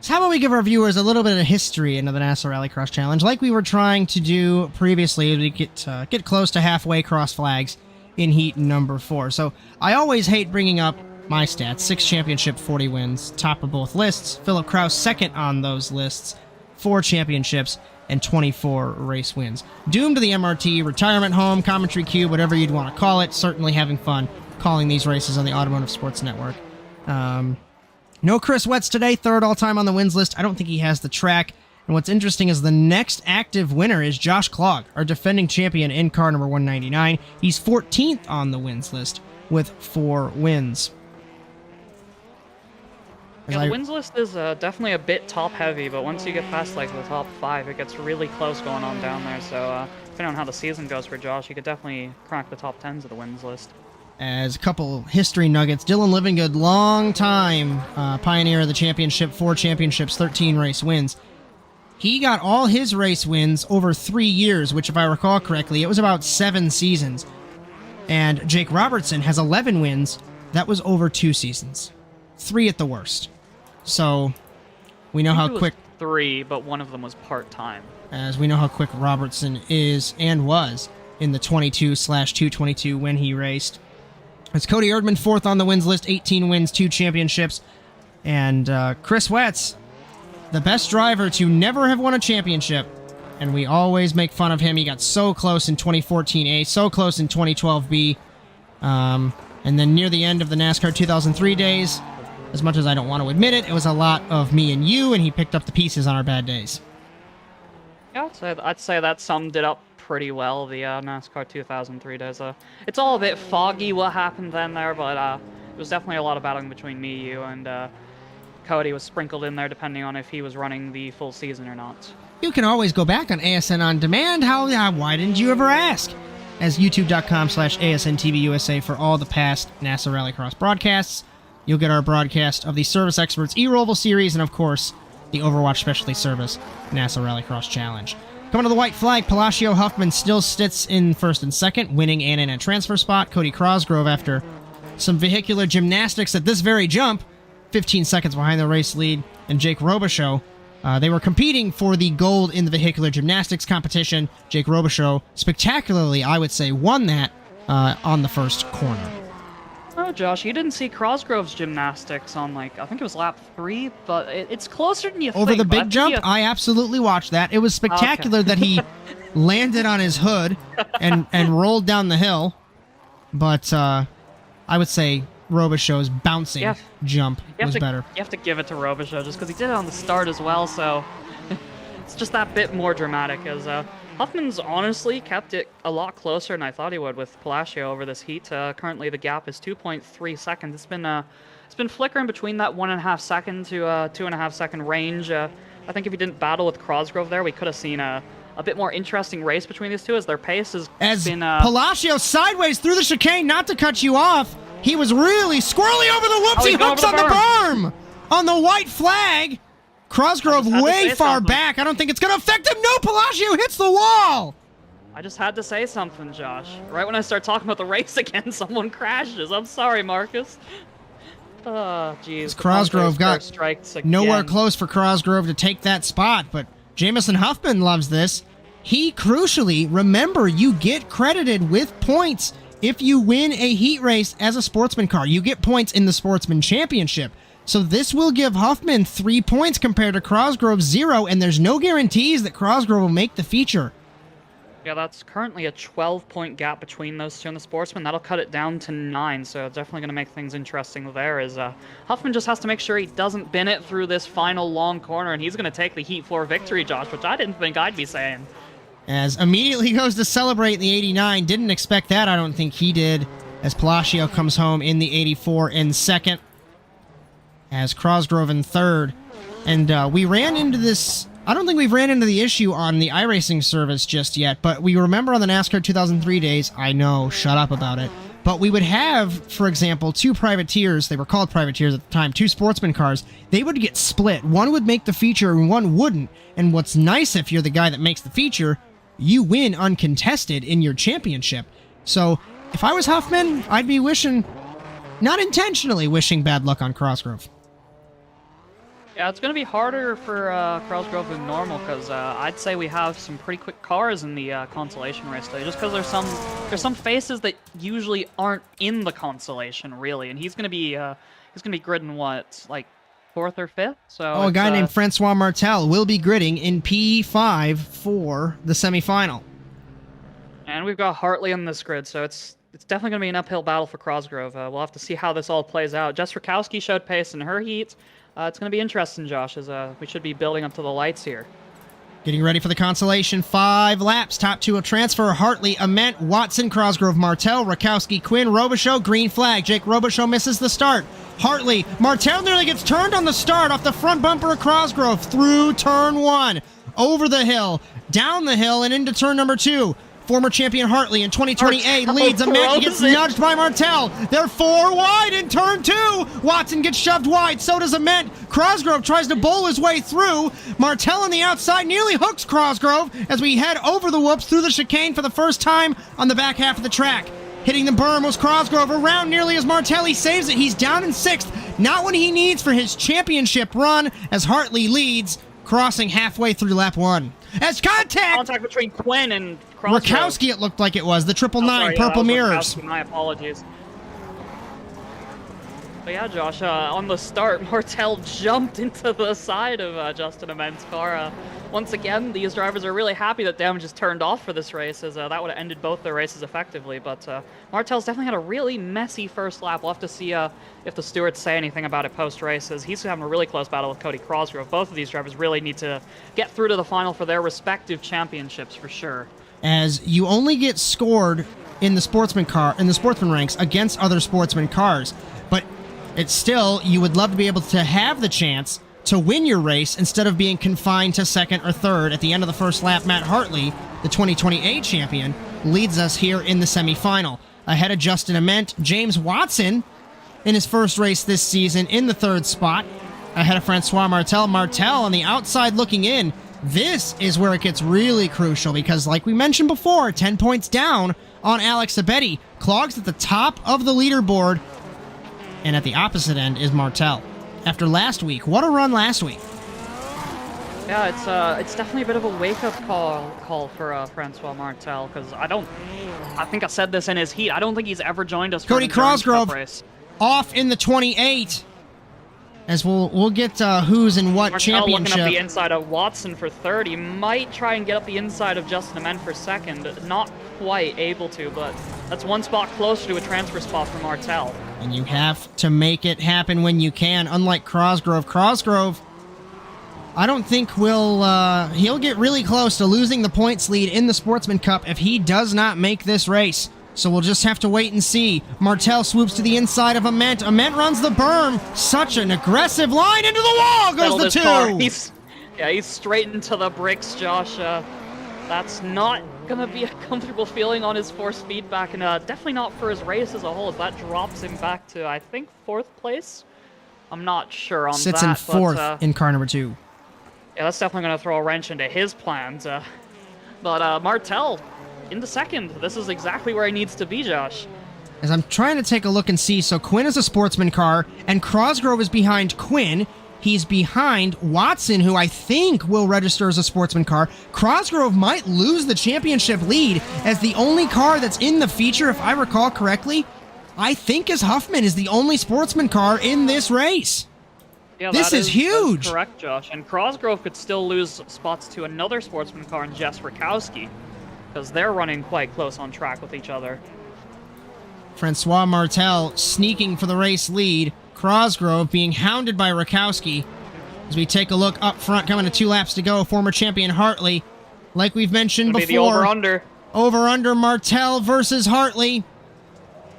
A: So how about we give our viewers a little bit of history into the NASA Rallycross Challenge, like we were trying to do previously as we get close to halfway cross flags in heat number 4. So I always hate bringing up my stats: 6 championship, 40 wins, top of both lists. Philip Kraus second on those lists, 4 championships and 24 race wins. Doomed to the MRT, retirement home, commentary cube, whatever you'd want to call it. Certainly having fun calling these races on the Automotive Sports Network. No Chris Wetz today, third all-time on the wins list. I don't think he has the track. And what's interesting is the next active winner is Josh Klog, our defending champion in car number 199. He's 14th on the wins list with 4 wins.
B: Yeah, the wins list is definitely a bit top-heavy, but once you get past like the top 5, it gets really close going on down there. So depending on how the season goes for Josh, he could definitely crack the top 10s of the wins list.
A: As a couple history nuggets, Dylan Livingood, long time pioneer of the championship, 4 championships, 13 race wins. He got all his race wins over 3 years, which if I recall correctly, it was about 7 seasons. And Jake Robertson has 11 wins. That was over 2 seasons. 3 at the worst. So we know how quick...
B: 3, but one of them was part-time.
A: As we know how quick Robertson is and was in the 22/222 when he raced. It's Cody Erdman, 4th on the wins list, 18 wins, 2 championships. And Chris Wetz, the best driver to never have won a championship. And we always make fun of him. He got so close in 2014A, so close in 2012B. And then near the end of the NASCAR 2003 days, as much as I don't want to admit it, it was a lot of me and you, and he picked up the pieces on our bad days.
B: Yeah, I'd say that summed it up pretty well, the NASCAR 2003 days. It's all a bit foggy what happened then there, but it was definitely a lot of battling between me, you, and Cody was sprinkled in there depending on if he was running the full season or not.
A: You can always go back on ASN On Demand. Why didn't you ever ask? As youtube.com/ASNTVUSA for all the past NASA Rallycross broadcasts. You'll get our broadcast of the Service Experts E-Roval Series and, of course, the Overwatch Specialty Service NASA Rallycross Challenge. Coming to the white flag, Palacio Huffman still sits in first and second, winning and in a transfer spot. Cody Crosgrove, after some vehicular gymnastics at this very jump, 15 seconds behind the race lead, and Jake Robichaux. They were competing for the gold in the vehicular gymnastics competition. Jake Robichaux, spectacularly, I would say, won that on the first corner.
B: Oh, Josh, you didn't see Crosgrove's gymnastics on, I think it was lap 3, but it's closer than you think.
A: Over the big jump? I absolutely watched that. It was spectacular that he landed on his hood and rolled down the hill. But I would say Robichaux's bouncing jump was better.
B: You have to give it to Robichaux just because he did it on the start as well, so it's just that bit more dramatic as Huffman's honestly kept it a lot closer than I thought he would with Palacio over this heat. Currently, the gap is 2.3 seconds. It's been flickering between that 1.5 second to 2.5 second range. I think if he didn't battle with Crosgrove there, we could have seen a bit more interesting race between these two as their pace has been...
A: Palacio sideways through the chicane, not to cut you off. He was really squirrely over the whoopsie hooks on the berm! On the white flag! Crosgrove way far back. I don't think it's going to affect him. No, Palacio hits the wall!
B: I just had to say something, Josh. Right when I start talking about the race again, someone crashes. I'm sorry, Marcus. Oh, jeez.
A: Crosgrove got nowhere close for Crosgrove to take that spot, but Jameson Huffman loves this. He crucially, remember, you get credited with points if you win a heat race as a sportsman car. You get points in the Sportsman Championship. So this will give Huffman 3 points compared to Crosgrove's 0, and there's no guarantees that Crosgrove will make the feature.
B: Yeah, that's currently a 12-point gap between those two in the Sportsman. That'll cut it down to 9, so definitely going to make things interesting there. As Huffman just has to make sure he doesn't bin it through this final long corner, and he's going to take the Heat 4 victory, Josh, which I didn't think I'd be saying.
A: As immediately goes to celebrate the 89. Didn't expect that, I don't think he did, as Palacio comes home in the 84 in second. As Crosgrove in third. And we ran into this... I don't think we've ran into the issue on the iRacing service just yet, but we remember on the NASCAR 2003 days, I know, shut up about it, but we would have, for example, 2 privateers, they were called privateers at the time, 2 sportsman cars, they would get split. One would make the feature and one wouldn't, and what's nice if you're the guy that makes the feature, you win uncontested in your championship. So, if I was Huffman, I'd be wishing, not intentionally wishing bad luck on Crosgrove.
B: Yeah, it's going to be harder for Crosgrove than normal because I'd say we have some pretty quick cars in the consolation race today. Just because there's some faces that usually aren't in the consolation really, and he's going to be gridding what, like 4th or 5th. So
A: a guy named Francois Martel will be gridding in P5 for the semifinal.
B: And we've got Hartley on this grid, so it's it's definitely going to be an uphill battle for Crosgrove. We'll have to see how this all plays out. Jess Rakowski showed pace in her heat. It's going to be interesting, Josh, as we should be building up to the lights here.
A: Getting ready for the consolation. 5 laps. Top 2 will transfer. Hartley, Ament, Watson, Crosgrove, Martell, Rakowski, Quinn, Robichaux, green flag. Jake Robichaux misses the start. Hartley, Martell nearly gets turned on the start off the front bumper of Crosgrove through turn 1. Over the hill, down the hill, and into turn number 2. Former champion Hartley in 2028 leads. Ament gets nudged by Martell. They're 4 wide in turn 2. Watson gets shoved wide. So does Ament. Crosgrove tries to bowl his way through. Martell on the outside nearly hooks Crosgrove as we head over the whoops through the chicane for the first time on the back half of the track. Hitting the berm was Crosgrove. Around nearly as Martell. He saves it. He's down in 6th. Not what he needs for his championship run as Hartley leads, crossing halfway through lap 1. As contact
B: between Quinn and Crosgrove.
A: Rakowski, it looked like it was. The 999, purple mirrors.
B: Rakowski, my apologies. But yeah, Josh, on the start, Martell jumped into the side of Justin Ament's car. Once again, these drivers are really happy that damage is turned off for this race, as that would have ended both their races effectively. But Martell's definitely had a really messy first lap. We'll have to see if the stewards say anything about it post-race, as he's having a really close battle with Cody Crosgrove. Both of these drivers really need to get through to the final for their respective championships for sure.
A: As you only get scored in the sportsman ranks against other sportsman cars, but it's still, you would love to be able to have the chance to win your race instead of being confined to 2nd or 3rd. At the end of the first lap, Matt Hartley, the 2028 champion, leads us here in the semifinal. Ahead of Justin Ament, James Watson in his first race this season in the 3rd spot. Ahead of Francois Martell. Martell on the outside looking in. This is where it gets really crucial because, like we mentioned before, 10 points down on Alex Abedi. Clogs at the top of the leaderboard, and at the opposite end is Martell. After last week, what a run last week.
B: Yeah, it's definitely a bit of a wake-up call for Francois Martell, because I think I said this in his heat, I don't think he's ever joined us for
A: Cody
B: an Endurance Cup
A: Crosgrove
B: race.
A: Off in the 28. As we'll get who's in what
B: Martell
A: championship.
B: looking up the inside of Watson for 3rd. He might try and get up the inside of Justin Ament for 2nd. Not quite able to, but that's 1 spot closer to a transfer spot for Martell.
A: And you have to make it happen when you can. Unlike Crosgrove. Crosgrove, I don't think he'll get really close to losing the points lead in the Sportsman Cup if he does not make this race. So we'll just have to wait and see. Martell swoops to the inside of Ament. Ament runs the berm. Such an aggressive line into the wall. Goes the 2.
B: He's straight into the bricks, Josh. That's not going to be a comfortable feeling on his force feedback, and definitely not for his race as a whole, as that drops him back to, I think, 4th place? I'm not sure on
A: Sits
B: that.
A: Sits in 4th in car number 2.
B: Yeah, that's definitely going to throw a wrench into his plans. But Martell into 2nd. This is exactly where he needs to be, Josh.
A: As I'm trying to take a look and see, so Quinn is a sportsman car, and Crosgrove is behind Quinn. He's behind Watson, who I think will register as a sportsman car. Crosgrove might lose the championship lead as the only car that's in the feature, if I recall correctly, I think is Huffman is the only sportsman car in this race.
B: Yeah,
A: this is huge.
B: That's correct, Josh. And Crosgrove could still lose spots to another sportsman car in Jess Rakowski, because they're running quite close on track with each other.
A: Francois Martell sneaking for the race lead. Crosgrove being hounded by Rakowski. As we take a look up front, coming to 2 laps to go, former champion Hartley. Like we've mentioned before,
B: the over-under.
A: Over-under Martell versus Hartley.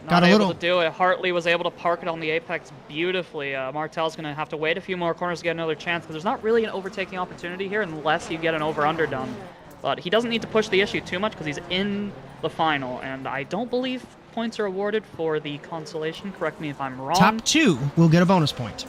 B: Not able to do it. Hartley was able to park it on the apex beautifully. Martell's going to have to wait a few more corners to get another chance, because there's not really an overtaking opportunity here unless you get an over-under done. But he doesn't need to push the issue too much because he's in the final, and I don't believe points are awarded for the consolation. Correct me if I'm wrong.
A: Top 2 will get a bonus point.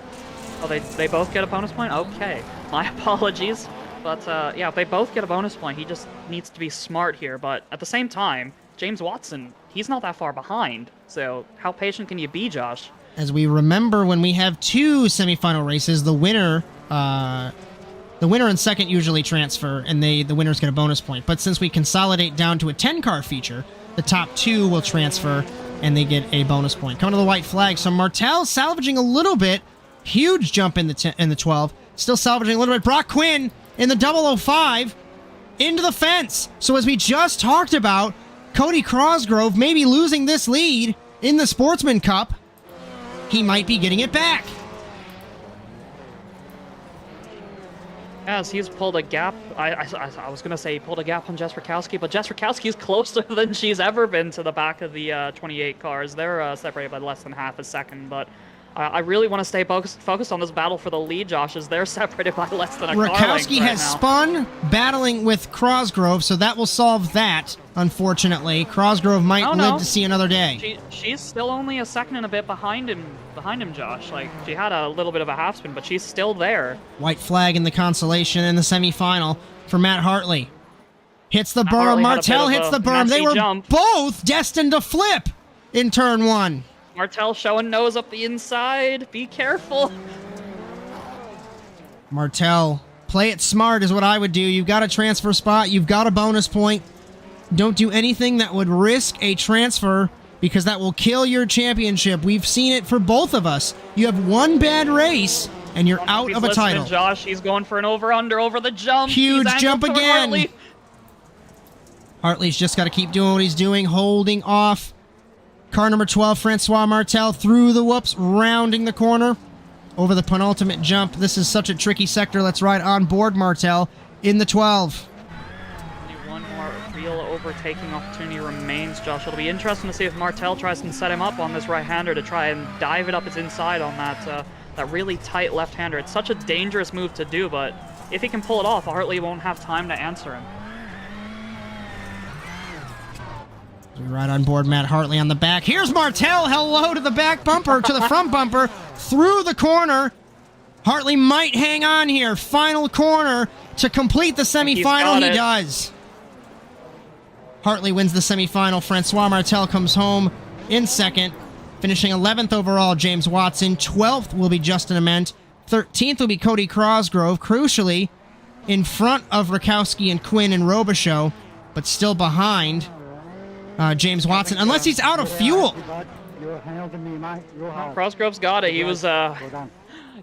B: Oh, they both get a bonus point? Okay. My apologies. But, yeah, if they both get a bonus point, he just needs to be smart here. But at the same time, James Watson, he's not that far behind. So how patient can you be, Josh?
A: As we remember, when we have 2 semifinal races, the winner and second usually transfer, and the winners get a bonus point. But since we consolidate down to a 10-car feature, the top 2 will transfer, and they get a bonus point. Coming to the white flag, so Martell salvaging a little bit. Huge jump in the 12. Still salvaging a little bit. Brock Quinn in the 005 into the fence. So as we just talked about, Cody Crosgrove may be losing this lead in the Sportsman Cup. He might be getting it back.
B: As he's pulled a gap, I was going to say he pulled a gap on Jess Rakowski, but Jess Rakowski is closer than she's ever been to the back of the 28 cars. They're separated by less than half a second, but I really want to stay focused on this battle for the lead, Josh, as they're separated by less than a car length
A: Rakowski
B: right
A: has
B: now.
A: spun, battling with Crosgrove, so that will solve that, unfortunately. Crosgrove might live to see another day.
B: She's still only a second and a bit behind him, Josh. Like, she had a little bit of a half spin, but she's still there.
A: White flag in the consolation in the semifinal for Matt Hartley. Hits the berm. Martel hits the berm. They were both destined to flip in turn one.
B: Martel showing nose up the inside. Be careful.
A: Martel, play it smart is what I would do. You've got a transfer spot. You've got a bonus point. Don't do anything that would risk a transfer because that will kill your championship. We've seen it for both of us. You have one bad race and you're out of a title.
B: Josh, he's going for an over-under over the jump.
A: Huge jump again. Hartley's just got to keep doing what he's doing, holding off. Car number 12, Francois Martel, through the whoops, rounding the corner over the penultimate jump. This is such a tricky sector. Let's ride on board Martel in the 12.
B: Only one more real overtaking opportunity remains, Josh. It'll be interesting to see if Martel tries to set him up on this right-hander to try and dive it up his inside on that really tight left-hander. It's such a dangerous move to do, but if he can pull it off, Hartley won't have time to answer him.
A: We ride on board Matt Hartley on the back. Here's Martel. Hello to the back bumper, to the front bumper, through the corner. Hartley might hang on here. Final corner to complete the semifinal. He does. Hartley wins the semifinal. Francois Martel comes home in second, finishing 11th overall. James Watson. 12th will be Justin Ament. 13th will be Cody Crosgrove. Crucially, in front of Rakowski and Quinn and Robichaux, but still behind James Watson, unless he's out of fuel.
B: Crosgrove's got it. He was,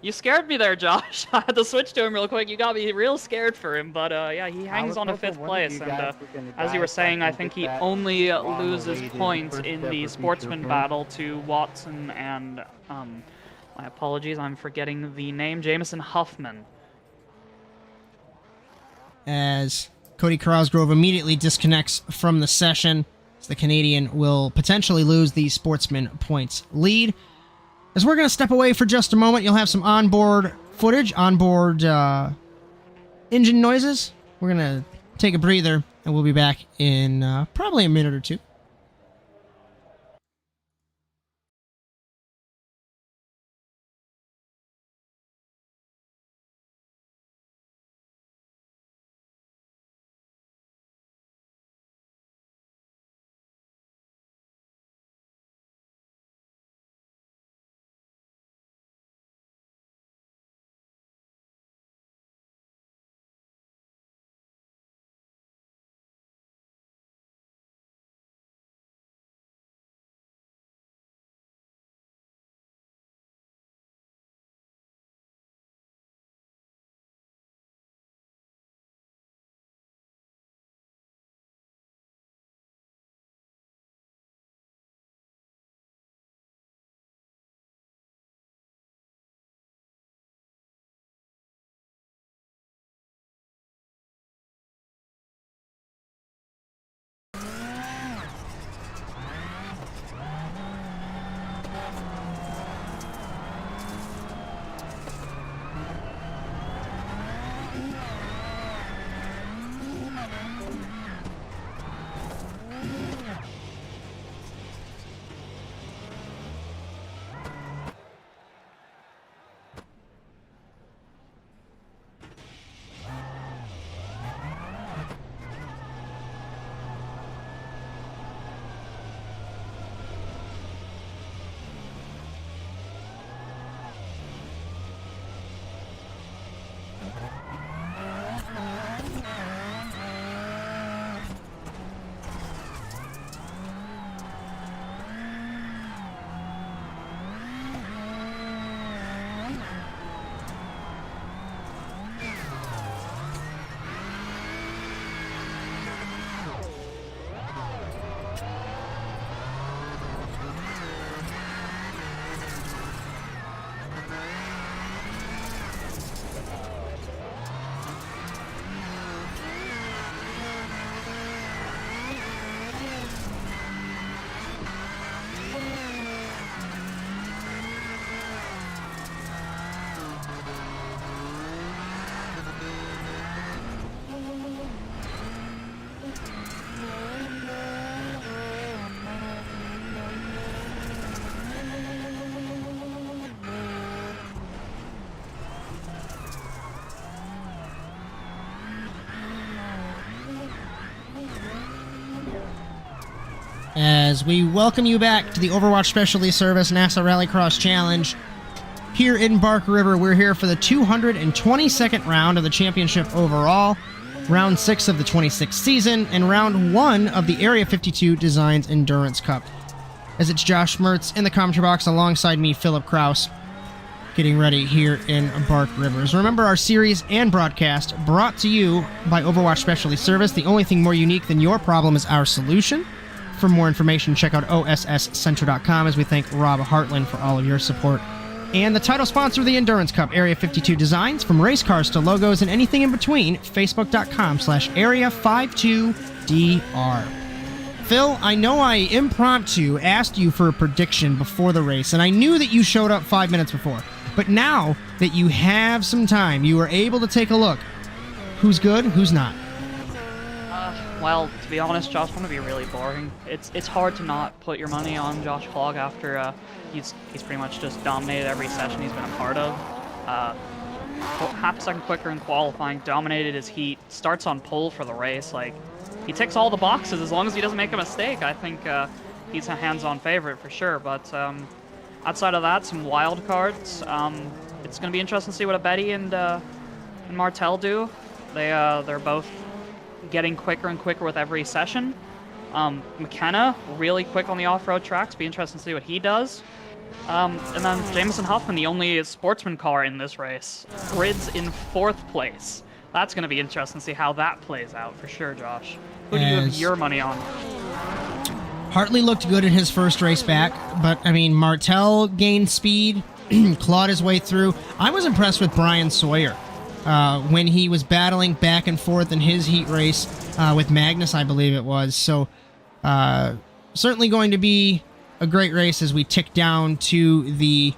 B: you scared me there, Josh. I had to switch to him real quick. You got me real scared for him, but yeah, he hangs on to 5th place, and as you were saying, I think he only loses points in the sportsman battle to Watson and, my apologies, I'm forgetting the name, Jameson Huffman.
A: As Cody Crosgrove immediately disconnects from the session, the Canadian will potentially lose the sportsman points lead. As we're going to step away for just a moment, you'll have some onboard footage, onboard engine noises. We're going to take a breather, and we'll be back in probably a minute or two. as we welcome you back to the Overwatch Specialty Service NASA Rallycross Challenge. Here in Bark River, we're here for the 222nd round of the championship overall, round 6 of the 26th season, and round 1 of the Area 52 Designs Endurance Cup. As it's Josh Mertz in the commentary box alongside me, Philip Kraus, getting ready here in Bark Rivers. Remember, our series and broadcast brought to you by Overwatch Specialty Service. The only thing more unique than your problem is our solution. For more information, check out osscenter.com, as we thank Rob Hartland for all of your support. And the title sponsor of the Endurance Cup, Area 52 Designs, from race cars to logos and anything in between, facebook.com/area52dr. Phil, I know I impromptu asked you for a prediction before the race, and I knew that you showed up 5 minutes before. But now that you have some time, you are able to take a look. Who's good, who's not?
B: Well, to be honest, Josh, I'm going to be really boring. It's hard to not put your money on Josh Clogg after he's pretty much just dominated every session he's been a part of. Half a second quicker in qualifying, dominated his heat, starts on pole for the race. Like, he ticks all the boxes as long as he doesn't make a mistake. I think he's a hands-on favorite for sure. But outside of that, some wild cards. It's going to be interesting to see what a Betty and Martel do. They're both getting quicker and quicker with every session. McKenna, really quick on the off-road tracks. Be interesting to see what he does. And then Jameson Huffman, the only sportsman car in this race, grids in 4th place. That's going to be interesting to see how that plays out for sure, Josh. Who do you have your money on?
A: Hartley looked good in his first race back, but, I mean, Martel gained speed, clawed his way through. I was impressed with Brian Sawyer when he was battling back and forth in his heat race with Magnus, I believe it was. So, certainly going to be a great race as we tick down to the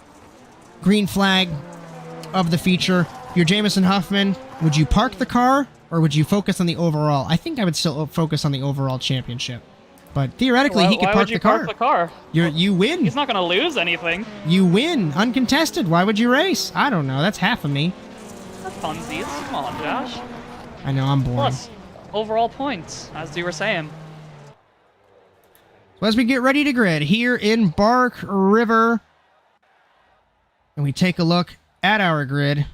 A: green flag of the feature. You're Jameson Huffman. Would you park the car, or would you focus on the overall? I think I would still focus on the overall championship. But theoretically, he could park the car.
B: Why would you park the car?
A: You win.
B: He's not going to lose anything.
A: You win. Uncontested. Why would you race? I don't know. That's half of me.
B: That's funsies. Come on, Josh.
A: I know, I'm boring.
B: Plus, overall points, as you were saying.
A: So as we get ready to grid here in Bark River, and we take a look at our grid,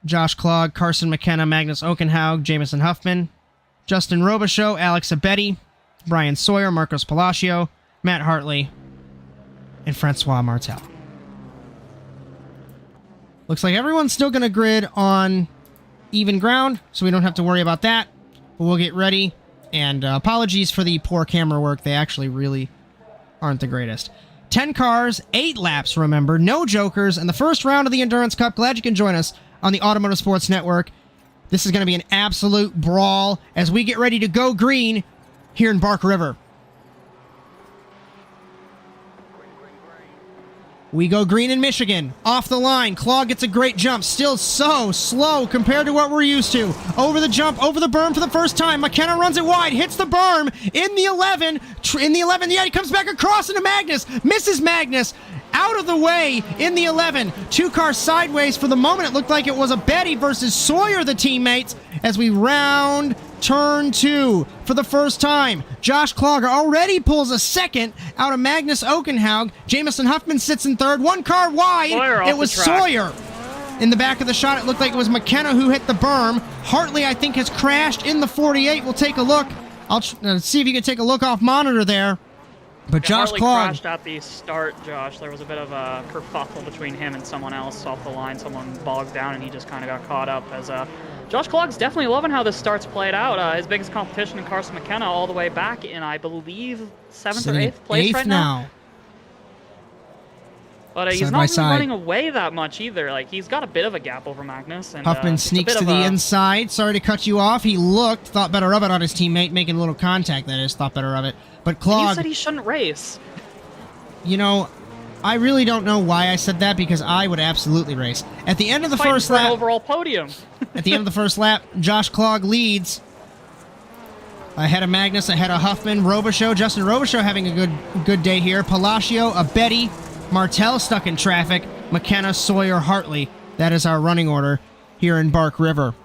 A: Josh Clogg, Carson McKenna, Magnus Okenhaug, Jameson Huffman, Justin Robichaux, Alex Abetty, Brian Sawyer, Marcos Palacio, Matt Hartley, and Francois Martel. Looks like everyone's still going to grid on even ground, so we don't have to worry about that. But we'll get ready, and apologies for the poor camera work. They actually really aren't the greatest. 10 cars, 8 laps, remember, no jokers, and the first round of the Endurance Cup. Glad you can join us on the Automotive Sports Network. This is going to be an absolute brawl as we get ready to go green here in Bark River. We go green in Michigan. Off the line. Clogg gets a great jump. Still so slow compared to what we're used to. Over the jump, over the berm for the first time. McKenna runs it wide, hits the berm in the 11. Yeah, he comes back across into Magnus. Misses Magnus. Out of the way in the 11. 2 cars sideways. For the moment, it looked like it was a Betty versus Sawyer, the teammates, as we round turn 2 for the first time. Josh Clogg already pulls a second out of Magnus Okenhaug. Jameson Huffman sits in 3rd. 1 car wide. It was Sawyer. In the back of the shot, it looked like it was McKenna who hit the berm. Hartley, I think, has crashed in the 48. We'll take a look. I'll see if you can take a look off monitor there. But Josh Clogg
B: crashed at the start, Josh. There was a bit of a kerfuffle between him and someone else off the line. Someone bogged down, and he just kind of got caught up. As Josh Clogg's definitely loving how this start's played out. His biggest competition in Carson McKenna all the way back in, I believe, 7th or 8th place right now. But he's not really running away that much either. Like, he's got a bit of a gap over Magnus. And,
A: Huffman sneaks to the inside. Sorry to cut you off. He thought better of it on his teammate, making a little contact, that is, thought better of it. But Clogg...
B: You said he shouldn't race.
A: You know, I really don't know why I said that, because I would absolutely race. At the end of the first lap...
B: overall podium.
A: At the end of the first lap, Josh Clogg leads. Ahead of Magnus, ahead of Huffman, Robichaux. Justin Robichaux having a good day here. Palacio, Abetty, Martel stuck in traffic, McKenna, Sawyer, Hartley. That is our running order here in Bark River.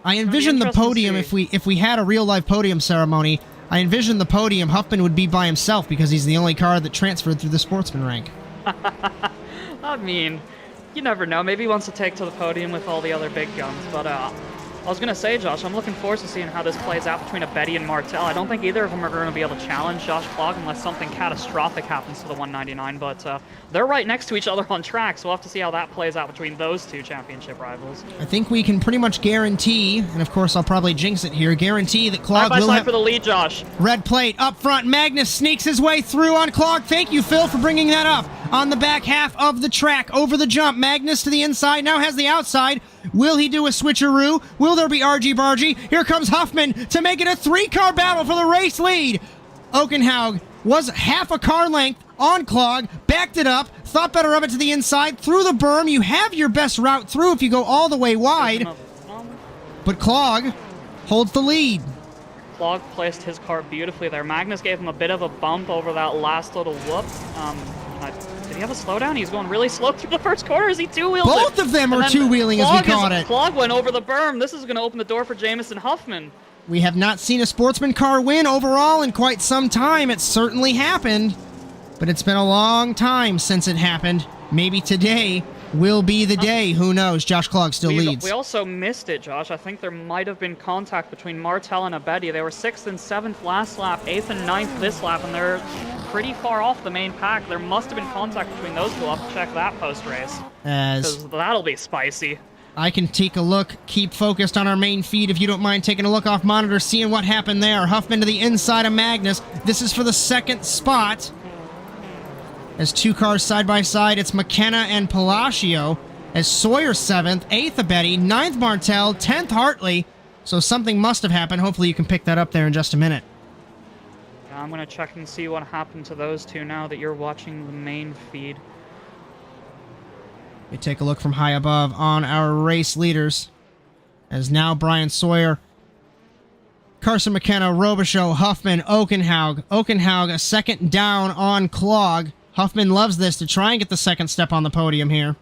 A: I envision the podium, if we had a real life podium ceremony, I envisioned the podium. Huffman would be by himself because he's the only car that transferred through the sportsman rank.
B: I mean, you never know. Maybe he wants to take to the podium with all the other big guns. But I was going to say, Josh, I'm looking forward to seeing how this plays out between Abedi and Martel. I don't think either of them are going to be able to challenge Josh Clog unless something catastrophic happens to the 199. But they're right next to each other on track, so we'll have to see how that plays out between those two championship rivals.
A: I think we can pretty much guarantee, and of course I'll probably jinx it here, guarantee that Clog will
B: Side for the lead, Josh.
A: Red plate up front. Magnus sneaks his way through on Clog. Thank you, Phil, for bringing that up. On the back half of the track, over the jump. Magnus to the inside, now has the outside. Will he do a switcheroo? Will there be argy-bargy? Here comes Huffman to make it a 3-car battle for the race lead. Okenhaug was half a car length on Clog, backed it up, thought better of it to the inside, through the berm. You have your best route through if you go all the way wide. But Clog holds the lead.
B: Clog placed his car beautifully there. Magnus gave him a bit of a bump over that last little whoop. Did he have a slowdown? He's going really slow through the first corner. Is he two-wheeled?
A: Both of them are two-wheeling as we caught it.
B: Clog went over the berm. This is going to open the door for Jameson Huffman.
A: We have not seen a sportsman car win overall in quite some time. It certainly happened, but it's been a long time since it happened. Maybe today will be the day. Who knows? Josh Clog still leads.
B: We also missed it, Josh. I think there might have been contact between Martel and Abedi. They were 6th and 7th last lap, 8th and 9th this lap, and they're pretty far off the main pack. There must have been contact between those two. I'll have to check that post-race, because that'll be spicy.
A: I can take a look, keep focused on our main feed if you don't mind taking a look off monitor, seeing what happened there. Huffman to the inside of Magnus. This is for the 2nd spot. As 2 cars side by side, it's McKenna and Palacio. As Sawyer 7th, 8th Abedi, 9th Martel, 10th Hartley. So something must have happened. Hopefully you can pick that up there in just a minute.
B: I'm going to check and see what happened to those two now that you're watching the main feed.
A: We take a look from high above on our race leaders. As now Brian Sawyer, Carson McKenna, Robichaux, Huffman, Okenhaug. Okenhaug a second down on Clog. Huffman loves this to try and get the 2nd step on the podium here.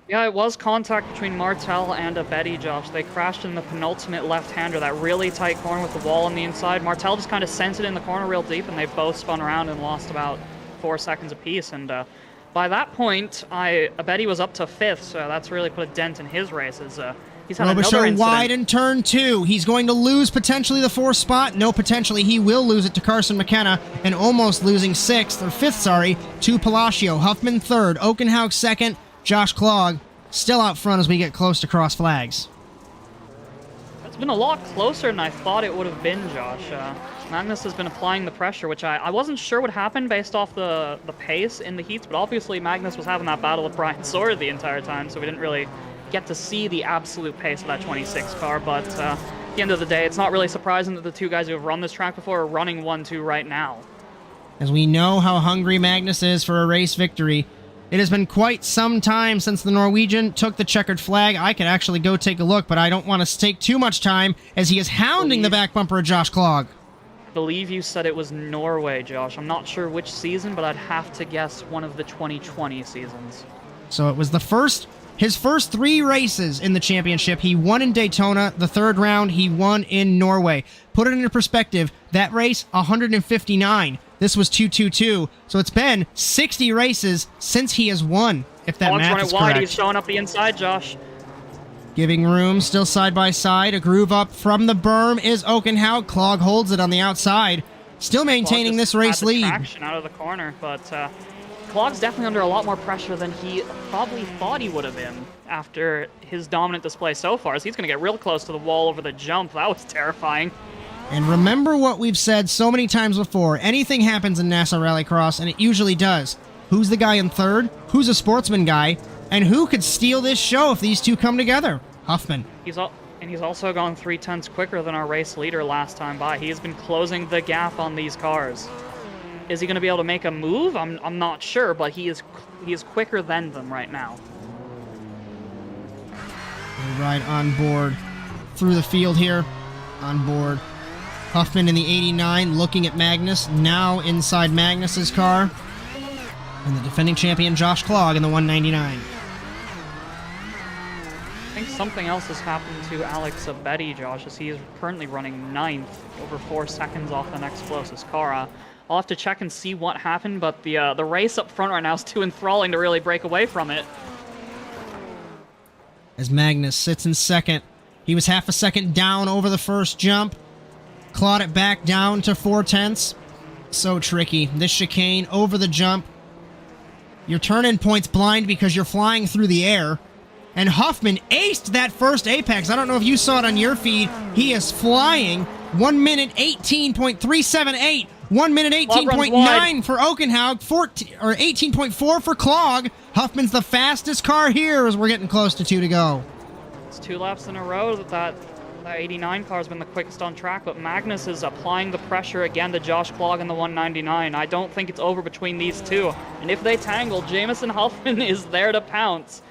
B: Yeah, it was contact between Martel and Abedi, Josh. They crashed in the penultimate left-hander, that really tight corner with the wall on the inside. Martel just kind of sent it in the corner real deep, and they both spun around and lost about 4 seconds apiece. And by that point, Abedi was up to 5th, so that's really put a dent in his races. He's had another incident.
A: Wide in turn 2. He's going to lose potentially the 4th spot. No, potentially he will lose it to Carson McKenna, and almost losing 5th, to Palacio. Huffman 3rd, Okenhaug 2nd, Josh Clog still out front as we get close to cross flags.
B: It's been a lot closer than I thought it would have been, Josh. Magnus has been applying the pressure, which I wasn't sure would happen based off the pace in the heats, but obviously Magnus was having that battle with Brian Sawyer the entire time, so we didn't really get to see the absolute pace of that 26 car, but at the end of the day, it's not really surprising that the two guys who have run this track before are running 1-2 right now.
A: As we know how hungry Magnus is for a race victory, it has been quite some time since the Norwegian took the checkered flag. I could actually go take a look, but I don't want to take too much time as he is hounding the back bumper of Josh Clog.
B: I believe you said it was Norway, Josh. I'm not sure which season, but I'd have to guess one of the 2020 seasons.
A: So it was his first 3 races in the championship. He won in Daytona. The 3rd round, he won in Norway. Put it into perspective, that race, 159. This was 222. So it's been 60 races since he has won, if that math is correct.
B: He's showing up the inside, Josh.
A: Giving room, still side by side. A groove up from the berm is Okenhaug. Clog holds it on the outside. Still maintaining this race lead.
B: Traction out of the corner, but Clog's definitely under a lot more pressure than he probably thought he would have been after his dominant display so far. So he's going to get real close to the wall over the jump. That was terrifying.
A: And remember what we've said so many times before. Anything happens in NASA Rallycross, and it usually does. Who's the guy in 3rd? Who's a sportsman guy? And who could steal this show if these two come together? Huffman.
B: He's also gone 3/10 quicker than our race leader last time by. He has been closing the gap on these cars. Is he going to be able to make a move? I'm not sure, but he is quicker than them right now.
A: Right on board through the field here. On board. Huffman in the 89 looking at Magnus, now inside Magnus's car. And the defending champion Josh Clog in the 199.
B: think something else has happened to Alex Abedi, Josh, as he is currently running 9th, over 4 seconds off the next closest car. I'll have to check and see what happened, but the race up front right now is too enthralling to really break away from it.
A: As Magnus sits in second, he was half a second down over the first jump, clawed it back down to 4/10. So tricky. This chicane over the jump. Your turn-in point's blind because you're flying through the air. And Huffman aced that first apex. I don't know if you saw it on your feed. He is flying. 1 minute 18.378. 1 minute 18.9 for Okenhaug. 18.4 for Clog. Huffman's the fastest car here as we're getting close to 2 to go.
B: It's 2 laps in a row that 89 car has been the quickest on track, but Magnus is applying the pressure again to Josh Clog in the 199. I don't think it's over between these two. And if they tangle, Jameson Huffman is there to pounce.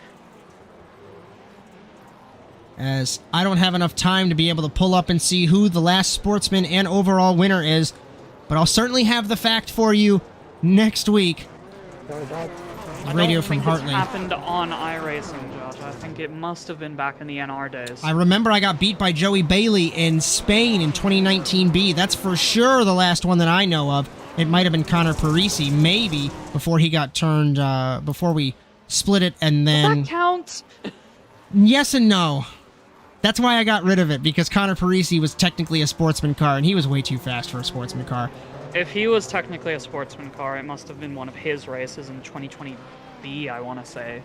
A: As I don't have enough time to be able to pull up and see who the last sportsman and overall winner is, but I'll certainly have the fact for you next week. Radio from Hartley.
B: I don't think it's happened on iRacing, Josh. I think it must have been back in the NR days.
A: I remember I got beat by Joey Bailey in Spain in 2019B. That's for sure the last one that I know of. It might have been Connor Parisi, maybe, before he got turned, before we split it, and then...
B: Does that count?
A: Yes and no. That's why I got rid of it, because Connor Parisi was technically a sportsman car, and he was way too fast for a sportsman car.
B: If he was technically a sportsman car, it must have been one of his races in 2020B, I want to say.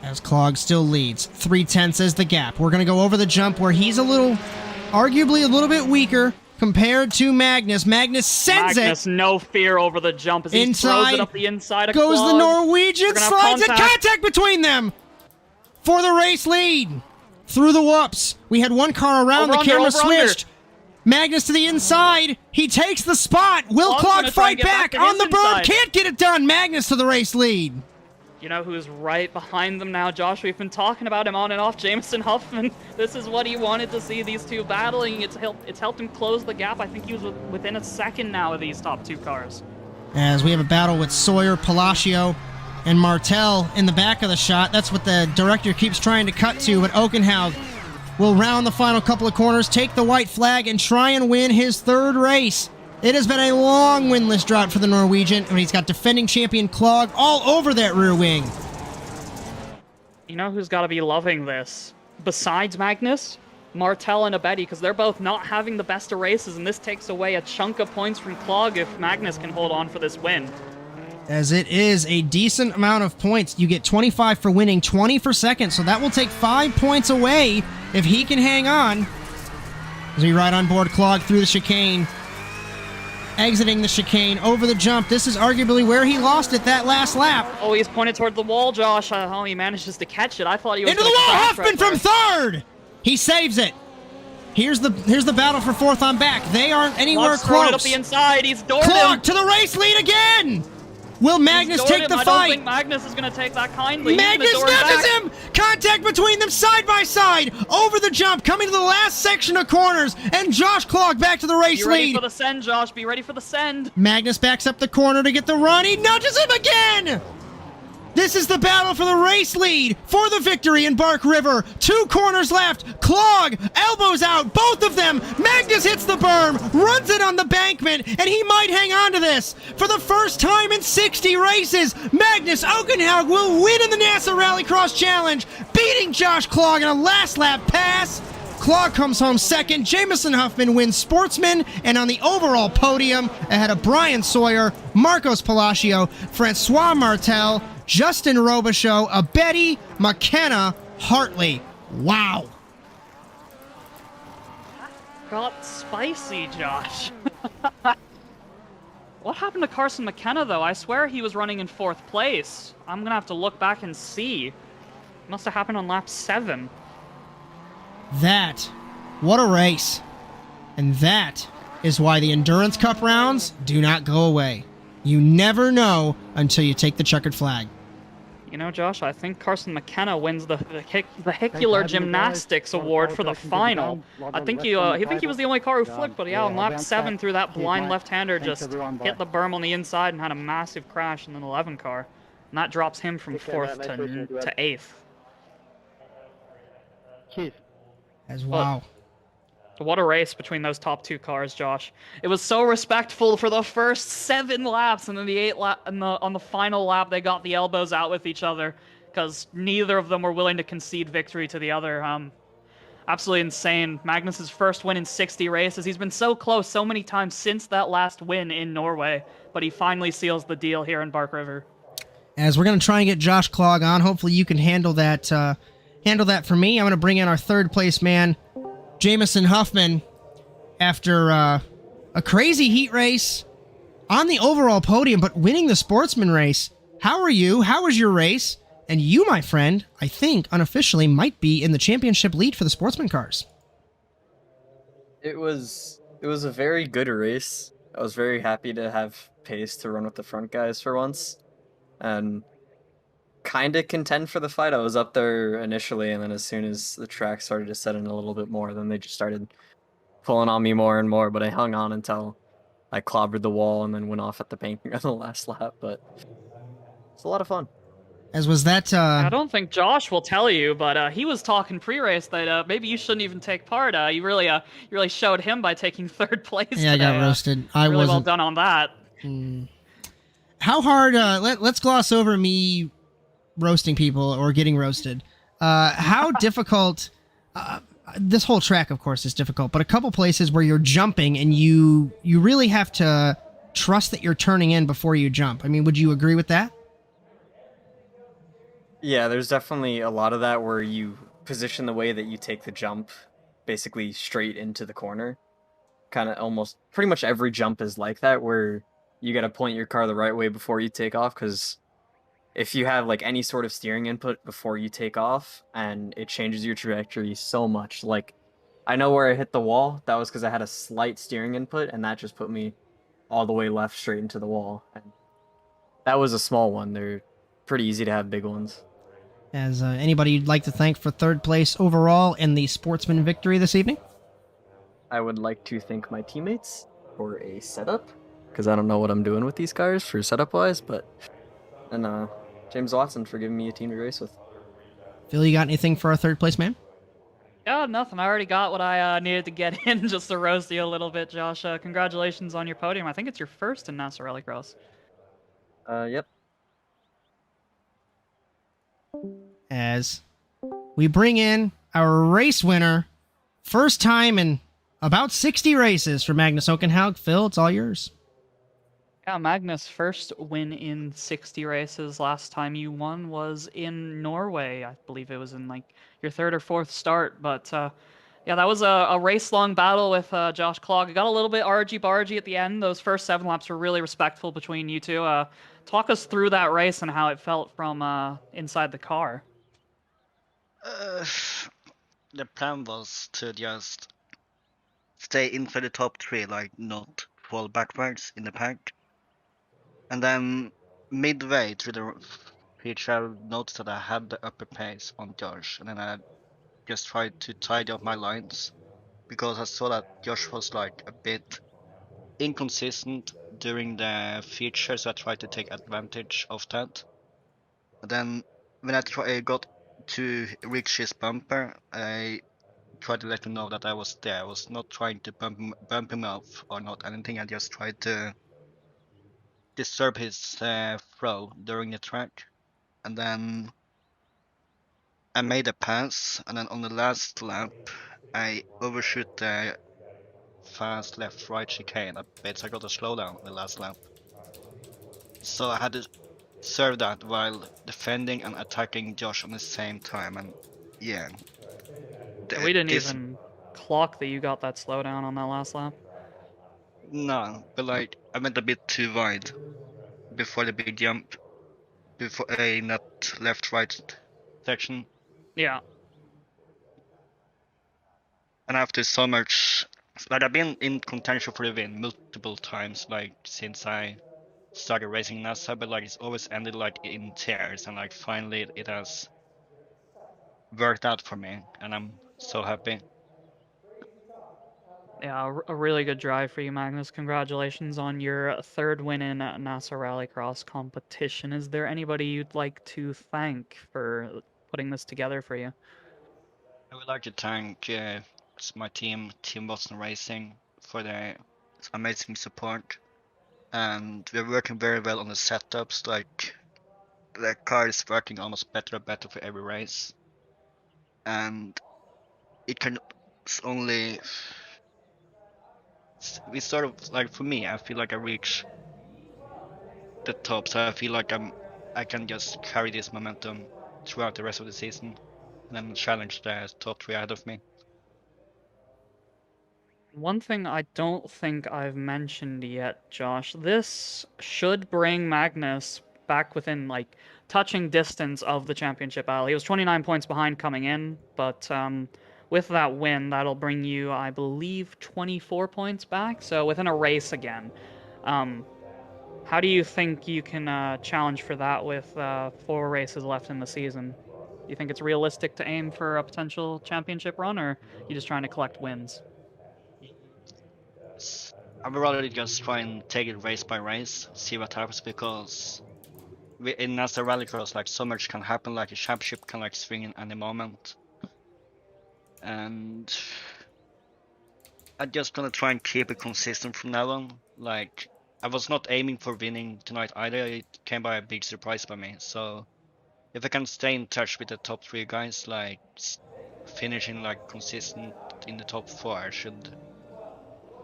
A: As Clog still leads. 3/10 is the gap. We're going to go over the jump where he's arguably a little bit weaker compared to Magnus. Magnus sends
B: Magnus,
A: it.
B: no fear over the jump as he throws it up the inside of
A: goes
B: Clog.
A: The Norwegian, slides in contact between them for the race lead. Through the whoops. We had one car around, the camera switched. Magnus to the inside. He takes the spot. Will Clog fight back on the berm? Can't get it done. Magnus to the race lead.
B: You know who's right behind them now, Josh? We've been talking about him on and off. Jameson Huffman. This is what he wanted to see, these two battling. It's helped him close the gap. I think he was within a second now of these top 2 cars.
A: As we have a battle with Sawyer, Palacio, and Martel in the back of the shot. That's what the director keeps trying to cut to, but Okenhaug will round the final couple of corners, take the white flag, and try and win his 3rd race. It has been a long winless drought for the Norwegian, and he's got defending champion Clog all over that rear wing.
B: You know who's got to be loving this? Besides Magnus? Martel and Abedi, because they're both not having the best of races, and this takes away a chunk of points from Clog if Magnus can hold on for this win.
A: As it is a decent amount of points. You get 25 for winning, 20 for second, so that will take 5 points away if he can hang on. As we ride on board Clog through the chicane, exiting the chicane, over the jump. This is arguably where he lost it that last lap.
B: Oh, he's pointed toward the wall, Josh. Oh, he manages to catch it. I thought he was
A: into the wall. Huffman from 3rd. He saves it. Here's the battle for 4th on back. They aren't anywhere close.
B: It up the inside. He's doored him.
A: Clog to the race lead again. Will Magnus take the fight?
B: I don't think Magnus is going to take that kindly.
A: Magnus nudges him! Contact between them side by side. Over the jump, coming to the last section of corners. And Josh Clog back to the race lead.
B: Be ready for the send, Josh. Be ready for the send.
A: Magnus backs up the corner to get the run. He nudges him again! This is the battle for the race lead for the victory in Bark River. 2 corners left. Clog, elbows out, both of them. Magnus hits the berm, runs it on the bankment, and he might hang on to this. For the first time in 60 races, Magnus Okenhaug will win in the NASA Rallycross Challenge, beating Josh Clog in a last lap pass. Clog comes home second. Jameson Huffman wins Sportsman, and on the overall podium, ahead of Brian Sawyer, Marcos Palacio, Francois Martel, Justin Robichaux, Abedi, McKenna, Hartley. Wow.
B: Got spicy, Josh. What happened to Carson McKenna, though? I swear he was running in 4th place. I'm going to have to look back and see. It must have happened on lap 7.
A: What a race. And that is why the Endurance Cup rounds do not go away. You never know until you take the checkered flag.
B: You know, Josh, I think Carson McKenna wins the vehicular gymnastics award for the final. I think he was the only car who flipped, but yeah, on lap 7 through that blind left-hander just hit the berm on the inside and had a massive crash in an 11 car. And that drops him from 4th to 8th.
A: As
B: But
A: wow.
B: what a race between those top two cars, Josh. It was so respectful for the first 7 laps, and then on the final lap they got the elbows out with each other because neither of them were willing to concede victory to the other. Absolutely insane. Magnus's first win in 60 races. He's been so close so many times since that last win in Norway, but he finally seals the deal here in Bark River.
A: As we're going to try and get Josh Clog on, hopefully you can handle that for me. I'm going to bring in our third place man, Jameson Huffman, after a crazy heat race on the overall podium, but winning the sportsman race. How are you? How was your race? And you, my friend, I think unofficially might be in the championship lead for the sportsman cars.
C: It was a very good race. I was very happy to have pace to run with the front guys for once, and kind of contend for the fight. I was up there initially, and then as soon as the track started to set in a little bit more, then they just started pulling on me more and more. But I hung on until I clobbered the wall and then went off at the banking on the last lap. But it's a lot of fun.
A: As was that
B: I don't think Josh will tell you, but he was talking pre-race that maybe you shouldn't even take part. You really showed him by taking third place.
A: Yeah,
B: today.
A: I got roasted. I
B: really well
A: wasn't.
B: done on that.
A: How hard? Let's gloss over me roasting people or getting roasted. How difficult? This whole track, of course, is difficult, but a couple places where you're jumping and you really have to trust that you're turning in before you jump. I mean, would you agree with that?
C: Yeah, there's definitely a lot of that where you position the way that you take the jump basically straight into the corner. Kind of almost pretty much every jump is like that, where you got to point your car the right way before you take off, because if you have like any sort of steering input before you take off, and it changes your trajectory so much. Like, I know where I hit the wall, that was because I had a slight steering input, and that just put me all the way left straight into the wall. And that was a small one. They're pretty easy to have big ones.
A: As anybody you'd like to thank for third place overall in the sportsman victory this evening?
C: I would like to thank my teammates for a setup, because I don't know what I'm doing with these cars for setup wise, and James Watson for giving me a team to race with.
A: Phil, you got anything for our third place man?
B: Yeah, nothing. I already got what I needed to get in just to roast you a little bit, Josh. Congratulations on your podium. I think it's your first in NASA Rallycross.
C: Yep.
A: As we bring in our race winner, first time in about 60 races for Magnus Okenhaug. Phil, it's all yours.
B: Yeah, Magnus, first win in 60 races. Last time you won was in Norway. I believe it was in like your third or fourth start. But yeah, that was a race-long battle with Josh Clog. It got a little bit argy-bargy at the end. Those first 7 laps were really respectful between you two. Talk us through that race and how it felt from inside the car.
D: The plan was to just stay inside the top three, like not fall backwards in the pack. And then midway through the feature, I noticed that I had the upper pace on Josh, and then I just tried to tidy up my lines because I saw that Josh was like a bit inconsistent during the feature, so I tried to take advantage of that. And then when I got to reach his bumper, I tried to let him know that I was there. I was not trying to bump him off or not anything. I just tried to disturb his flow during the track. And then I made a pass, and then on the last lap, I overshoot the fast left-right chicane a bit, so I got a slowdown on the last lap. So I had to serve that while defending and attacking Josh on the same time, and yeah.
B: And we didn't even clock that you got that slowdown on that last lap.
D: No, but like, I went a bit too wide before the big jump, before in that left-right section.
B: Yeah.
D: And after so much, like I've been in contention for the win multiple times, like since I started racing NASA, but like it's always ended like in tears, and like finally it has worked out for me, and I'm so happy.
B: Yeah, a really good drive for you, Magnus. Congratulations on your third win in NASA Rallycross competition. Is there anybody you'd like to thank for putting this together for you?
D: I would like to thank my team, Team Boston Racing, for their amazing support. And we're working very well on the setups, like the car is working almost better and better for every race. And it can only... We sort of, like, for me, I feel like I reach the top, so I feel like I can just carry this momentum throughout the rest of the season and then challenge the top 3 ahead of me.
B: One thing I don't think I've mentioned yet, Josh, this should bring Magnus back within, like, touching distance of the championship battle. He was 29 points behind coming in, but with that win, that'll bring you, I believe, 24 points back, so within a race again. How do you think you can challenge for that with 4 races left in the season? Do you think it's realistic to aim for a potential championship run, or are you just trying to collect wins?
D: I would rather just try and take it race by race, see what happens, because in NASA Rallycross, like, so much can happen, like a championship can like swing in any moment. And I'm just gonna try and keep it consistent from now on. Like, I was not aiming for winning tonight either, it came by a big surprise by me, so if I can stay in touch with the top 3 guys, like finishing like consistent in the top 4, I should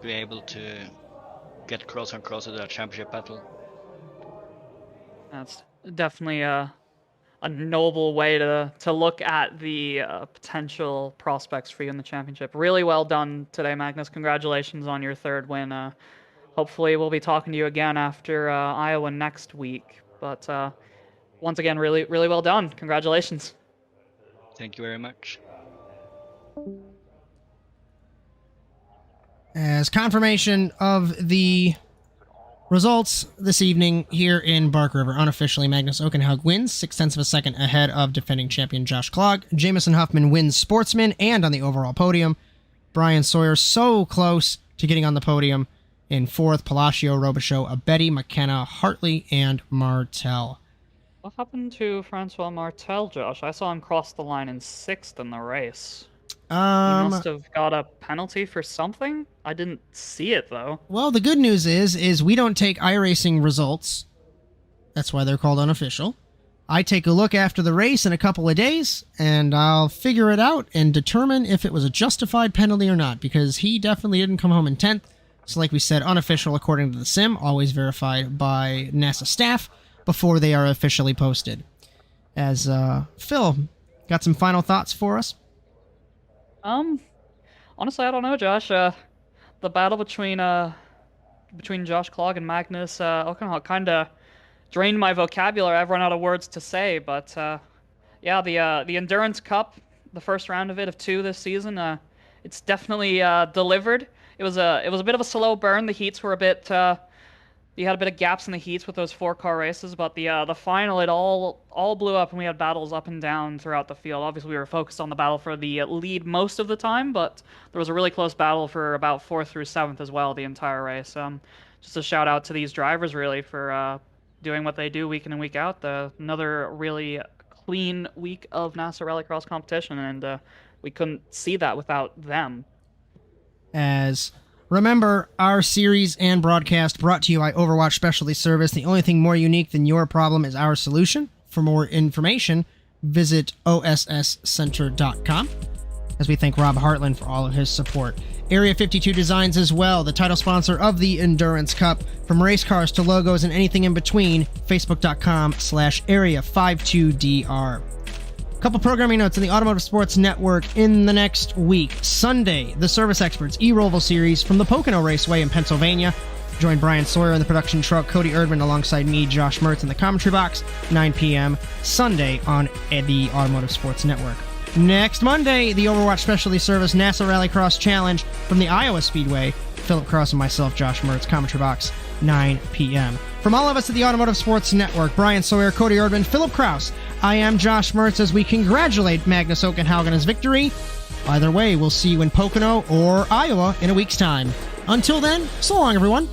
D: be able to get closer and closer to the championship battle.
B: That's definitely a noble way to look at the potential prospects for you in the championship. Really well done today, Magnus. Congratulations on your 3rd win. Hopefully we'll be talking to you again after Iowa next week. But once again, really, really well done. Congratulations.
D: Thank you very much.
A: As confirmation of the results this evening here in Bark River, unofficially Magnus Okenhaug wins 0.6 of a second ahead of defending champion Josh Klog. Jameson Huffman wins Sportsman and on the overall podium. Brian Sawyer so close to getting on the podium in 4th. Palacio, Robichaux, Abedi, McKenna, Hartley, and Martel.
B: What happened to Francois Martel, Josh? I saw him cross the line in 6th in the race. He must have got a penalty for something? I didn't see it, though.
A: Well, the good news is we don't take iRacing results. That's why they're called unofficial. I take a look after the race in a couple of days, and I'll figure it out and determine if it was a justified penalty or not, because he definitely didn't come home in 10th. So like we said, unofficial according to the sim, always verified by NASA staff before they are officially posted. As Phil, got some final thoughts for us?
B: Honestly, I don't know, Josh. The battle between Josh Klog and Magnus Okenhaug kind of drained my vocabulary. I've run out of words to say, but yeah, the Endurance Cup, the first round of it of 2 this season, it's definitely delivered. It was a bit of a slow burn. The heats were a bit. You had a bit of gaps in the heats with those 4-car races, but the final, it all blew up, and we had battles up and down throughout the field. Obviously, we were focused on the battle for the lead most of the time, but there was a really close battle for about 4th through 7th as well, the entire race. Just a shout out to these drivers, really, for doing what they do week in and week out. Another really clean week of NASA Rallycross competition, and we couldn't see that without them.
A: As remember, our series and broadcast brought to you by Overwatch Specialty Service. The only thing more unique than your problem is our solution. For more information, visit osscenter.com. As we thank Rob Hartland for all of his support. Area 52 Designs as well, the title sponsor of the Endurance Cup. From race cars to logos and anything in between, facebook.com/area52dr. Couple programming notes in the Automotive Sports Network in the next week. Sunday, the Service Experts E-Roval Series from the Pocono Raceway in Pennsylvania. Join Brian Sawyer in the production truck, Cody Erdman alongside me, Josh Mertz in the commentary box, 9 p.m. Sunday on the Automotive Sports Network. Next Monday, the Overwatch Specialty Service NASA Rallycross Challenge from the Iowa Speedway. Philip Kraus and myself, Josh Mertz, commentary box, 9 p.m. From all of us at the Automotive Sports Network, Brian Sawyer, Cody Erdman, Philip Kraus, I am Josh Mertz as we congratulate Magnus Okenhaug on his victory. Either way, we'll see you in Pocono or Iowa in a week's time. Until then, so long, everyone.